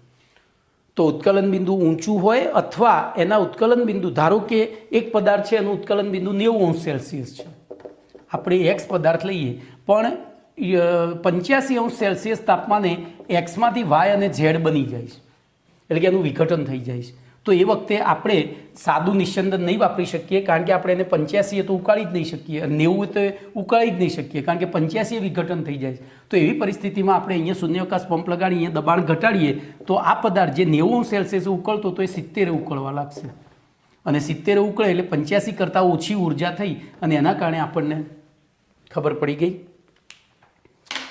તો ઉત્કલન બિંદુ ઊંચું હોય અથવા એના ઉત્કલન બિંદુ, ધારો કે એક પદાર્થ છે એનું ઉત્કલન બિંદુ 90°C છે, આપણે એક્સ પદાર્થ લઈએ, પણ 85°C તાપમાને એક્સમાંથી વાય અને ઝેડ બની જાય છે, એટલે કે એનું વિઘટન થઈ જાય છે. તો એ વખતે આપણે સાદું નિસ્યંદન નહીં વાપરી શકીએ, કારણ કે આપણે એને 85 તો ઉકાળી જ નહીં શકીએ, 90 તો ઉકાળી જ નહીં શકીએ, કારણ કે 85 વિઘટન થઈ જાય છે. તો એવી પરિસ્થિતિમાં આપણે અહીંયા શૂન્યાવકાશ પંપ લગાડી અહીંયા દબાણ ઘટાડીએ તો આ પદાર્થ જે 90°C ઉકળતો તો એ 70 ઉકળવા લાગશે. અને 70 ઉકળે એટલે 85 કરતાં ઓછી ઉર્જા થઈ અને એના કારણે આપણને ખબર પડી ગઈ.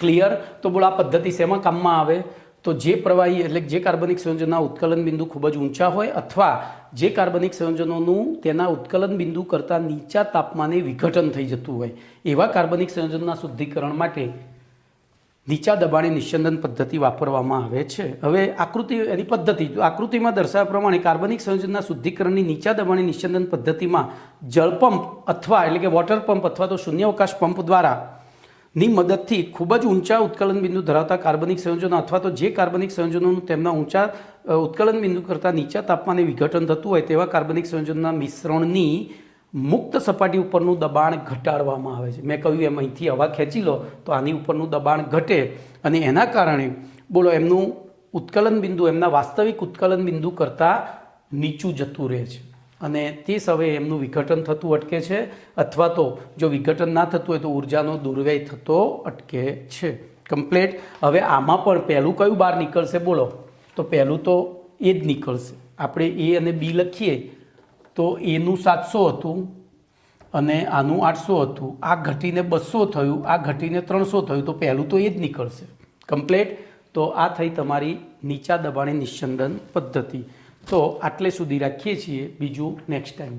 ક્લિયર? તો બોલો આ પદ્ધતિ શેમાં કામમાં આવે? તો જે પ્રવાહી એટલે જે કાર્બનિક સંયોજનના ઉત્કલન બિંદુ ખૂબ જ ઊંચા હોય અથવા જે કાર્બનિક સંયોજનોનું તેના ઉત્કલન બિંદુ કરતાં નીચા તાપમાને વિઘટન થઈ જતું હોય એવા કાર્બનિક સંયોજનના શુદ્ધિકરણ માટે નીચા દબાણે નિસ્યંદન પદ્ધતિ વાપરવામાં આવે છે. હવે આકૃતિ એની પદ્ધતિ આકૃતિમાં દર્શાવ્યા પ્રમાણે કાર્બનિક સંયોજનના શુદ્ધિકરણની નીચા દબાણે નિસ્યંદન પદ્ધતિમાં જળપંપ અથવા એટલે કે વોટર પંપ અથવા તો શૂન્યાવકાશ પંપ દ્વારા ની મદદથી ખૂબ જ ઊંચા ઉત્કલન બિંદુ ધરાવતા કાર્બનિક સંયોજનો અથવા તો જે કાર્બનિક સંયોજનોનું તેમના ઊંચા ઉત્કલન બિંદુ કરતાં નીચા તાપમાને વિઘટન થતું હોય તેવા કાર્બનિક સંયોજનોના મિશ્રણની મુક્ત સપાટી ઉપરનું દબાણ ઘટાડવામાં આવે છે. મેં કહ્યું એમ અહીંથી હવા ખેંચી લો તો આની ઉપરનું દબાણ ઘટે અને એના કારણે બોલો એમનું ઉત્કલન બિંદુ એમના વાસ્તવિક ઉત્કલન બિંદુ કરતાં નીચું જતું રહે છે અને તે સમયે એમનું વિઘટન થતું અટકે છે અથવા તો જો વિઘટન ના થતું હોય તો ઉર્જાનો દુર્વ્યય થતો અટકે છે. કમ્પ્લીટ. હવે આમાં પણ પહેલું કયું બહાર નીકળશે બોલો? તો પહેલું તો એ જ નીકળશે. આપણે એ અને બી લખીએ તો એનું 700 હતું અને આનું 800 હતું. આ ઘટીને 200 થયું, આ ઘટીને 300 થયું તો પહેલું તો એ જ નીકળશે. કમ્પ્લીટ. તો આ થઈ તમારી નીચા દબાણે નિસ્યંદન પદ્ધતિ. તો આટલે સુધી રાખીએ છીએ. બીજું નેક્સ્ટ ટાઈમ.